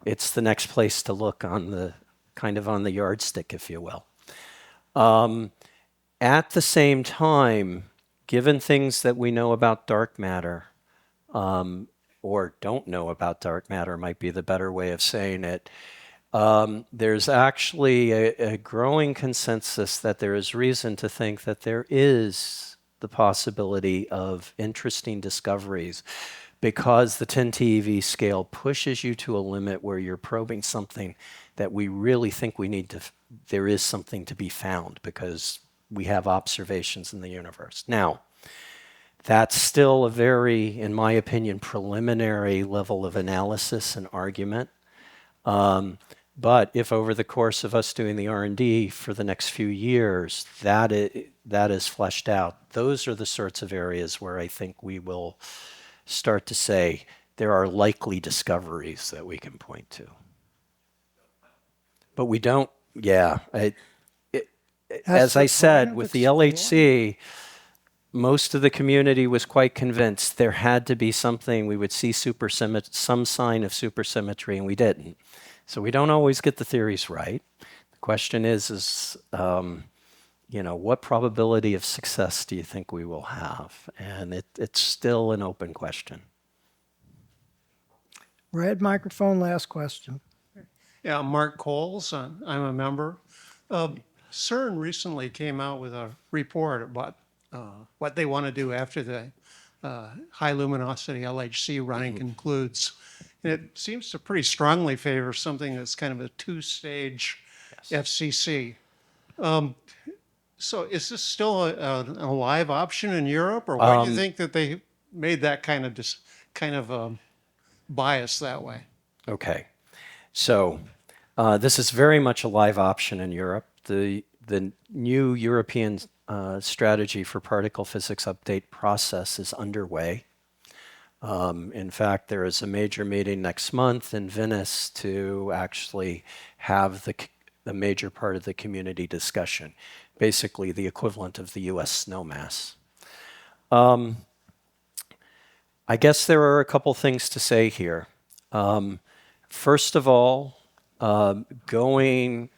It's the next place to look on the yardstick, if you will. At the same time, given things that we know about dark matter, or don't know about dark matter might be the better way of saying it, there's actually a growing consensus that there is reason to think that there is the possibility of interesting discoveries because the 10 TeV scale pushes you to a limit where you're probing something that we really think there is something to be found because we have observations in the universe. Now, that's still a very, in my opinion, preliminary level of analysis and argument. But if over the course of us doing the R&D for the next few years, that is fleshed out, those are the sorts of areas where I think we will start to say there are likely discoveries that we can point to. But we don't, as I said, with the LHC, most of the community was quite convinced there had to be something, we would see some sign of supersymmetry, and we didn't. So we don't always get the theories right. The question is what probability of success do you think we will have? And it's still an open question. Red microphone, last question. Yeah, I'm Mark Coles. I'm a member. CERN recently came out with a report about what they want to do after the high luminosity LHC running concludes. And it seems to pretty strongly favor something that's kind of a two-stage FCC. So is this still a live option in Europe, or why do you think that they made that kind of bias that way? Okay, so this is very much a live option in Europe. The new European strategy for particle physics update process is underway. In fact, there is a major meeting next month in Venice to actually have the major part of the community discussion, basically the equivalent of the US snowmass. I guess there are a couple things to say here. First of all, going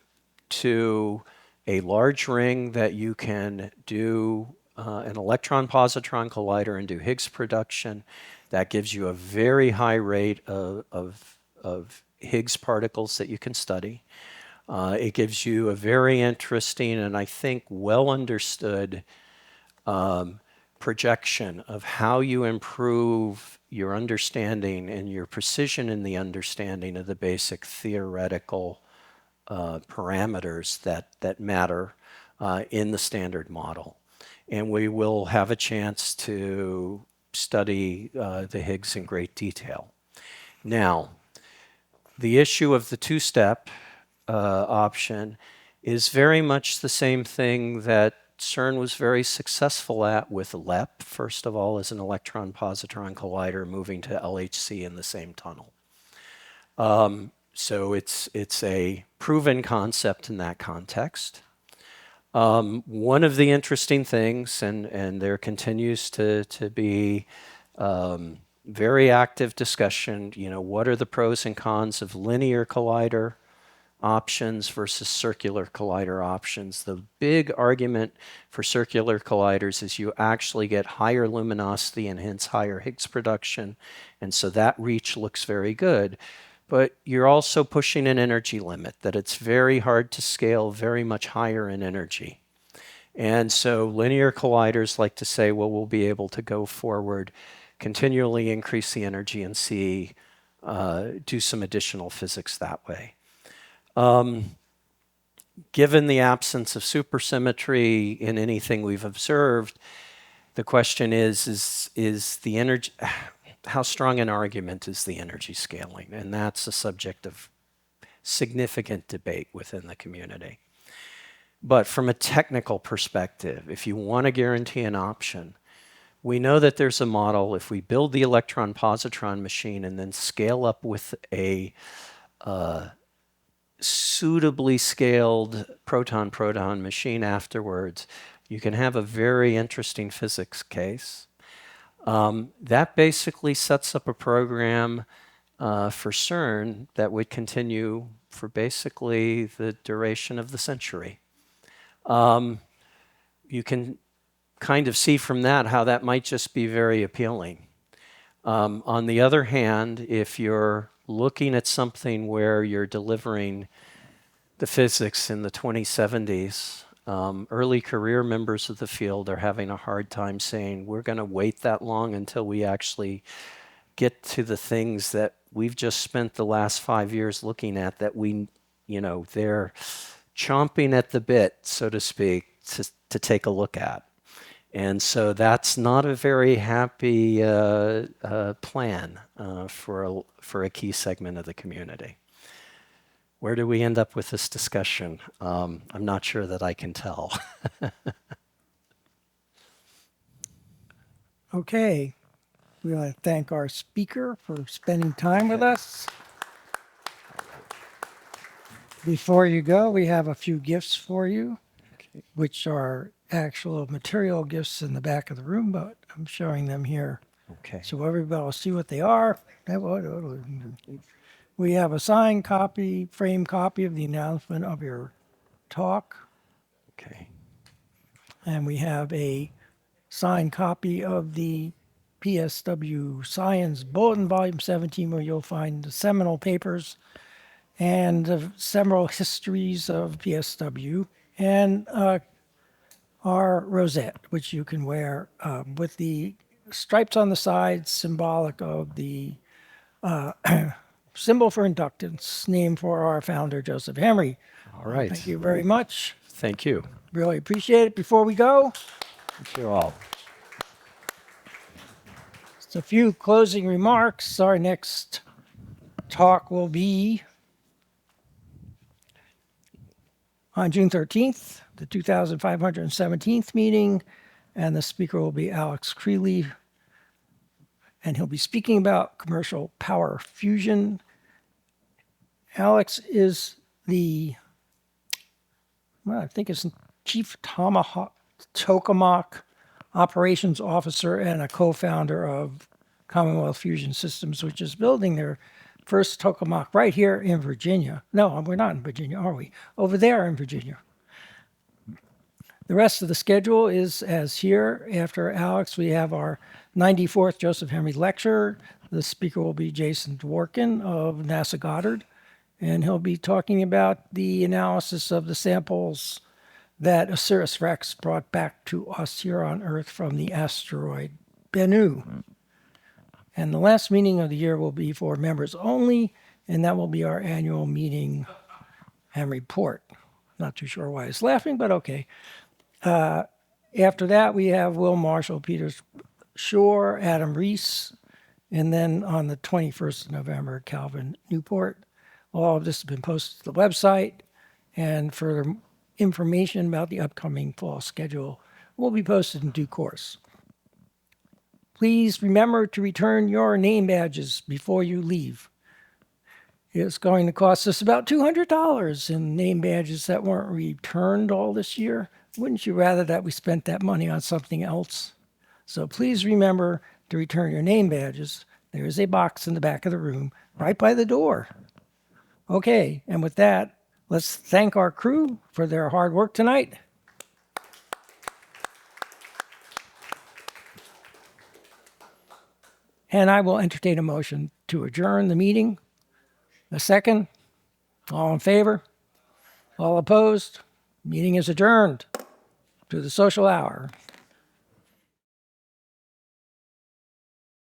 to a large ring that you can do an electron-positron collider and do Higgs production. That gives you a very high rate of Higgs particles that you can study. It gives you a very interesting and I think well understood projection of how you improve your understanding and your precision in the understanding of the basic theoretical parameters that matter in the standard model. And we will have a chance to study the Higgs in great detail. Now, the issue of the two-step option is very much the same thing that CERN was very successful at with LEP, first of all, as an electron-positron collider moving to LHC in the same tunnel. So it's a proven concept in that context. One of the interesting things, and there continues to be very active discussion, what are the pros and cons of linear collider options versus circular collider options. The big argument for circular colliders is you actually get higher luminosity and hence higher Higgs production, and so that reach looks very good. But you're also pushing an energy limit, that it's very hard to scale very much higher in energy. And so linear colliders like to say, well, we'll be able to go forward, continually increase the energy and see, do some additional physics that way. Given the absence of supersymmetry in anything we've observed, the question is the energy, how strong an argument is the energy scaling? And that's a subject of significant debate within the community. But from a technical perspective, if you want to guarantee an option, we know that there's a model. If we build the electron-positron machine and then scale up with a suitably scaled proton-proton machine afterwards, you can have a very interesting physics case. That basically sets up a program for CERN that would continue for basically the duration of the century. You can kind of see from that how that might just be very appealing. On the other hand, if you're looking at something where you're delivering the physics in the 2070s, early career members of the field are having a hard time saying, we're going to wait that long until we actually get to the things that we've just spent the last 5 years looking at, that they're chomping at the bit, so to speak, to take a look at. And so that's not a very happy plan for a key segment of the community. Where do we end up with this discussion? I'm not sure that I can tell. Okay, we want to thank our speaker for spending time with us. Before you go, we have a few gifts for you, which are actual material gifts in the back of the room, but I'm showing them here. Okay. So everybody will see what they are. We have a signed copy, framed copy of the announcement of your talk. Okay. And we have a signed copy of the PSW Science Bulletin, Volume 17, where you'll find the seminal papers and several histories of PSW, and our rosette, which you can wear with the stripes on the sides, symbolic of the symbol for inductance, named for our founder, Joseph Henry. All right. Thank you very much. Thank you. Really appreciate it. Before we go, Thank you all. just a few closing remarks. Our next talk will be on June 13th, the 2517th meeting, and the speaker will be Alex Creeley, and he'll be speaking about commercial power fusion. Alex is I think it's Chief Tokamak Operations Officer and a co-founder of Commonwealth Fusion Systems, which is building their first tokamak right here in Virginia. No, we're not in Virginia, are we? Over there in Virginia. The rest of the schedule is as here. After Alex, we have our 94th Joseph Henry Lecture. The speaker will be Jason Dworkin of NASA Goddard, and he'll be talking about the analysis of the samples that OSIRIS-REx brought back to us here on Earth from the asteroid Bennu. And the last meeting of the year will be for members only, and that will be our annual meeting and report. Not too sure why he's laughing, but okay. After that, we have Will Marshall, Peter Shore, Adam Reese, and then on the 21st of November, Calvin Newport. All of this has been posted to the website, and further information about the upcoming fall schedule will be posted in due course. Please remember to return your name badges before you leave. It's going to cost us about $200 in name badges that weren't returned all this year. Wouldn't you rather that we spent that money on something else? So please remember to return your name badges. There is a box in the back of the room right by the door. Okay, and with that, let's thank our crew for their hard work tonight. And I will entertain a motion to adjourn the meeting. A second? All in favor? All opposed? Meeting is adjourned to the social hour.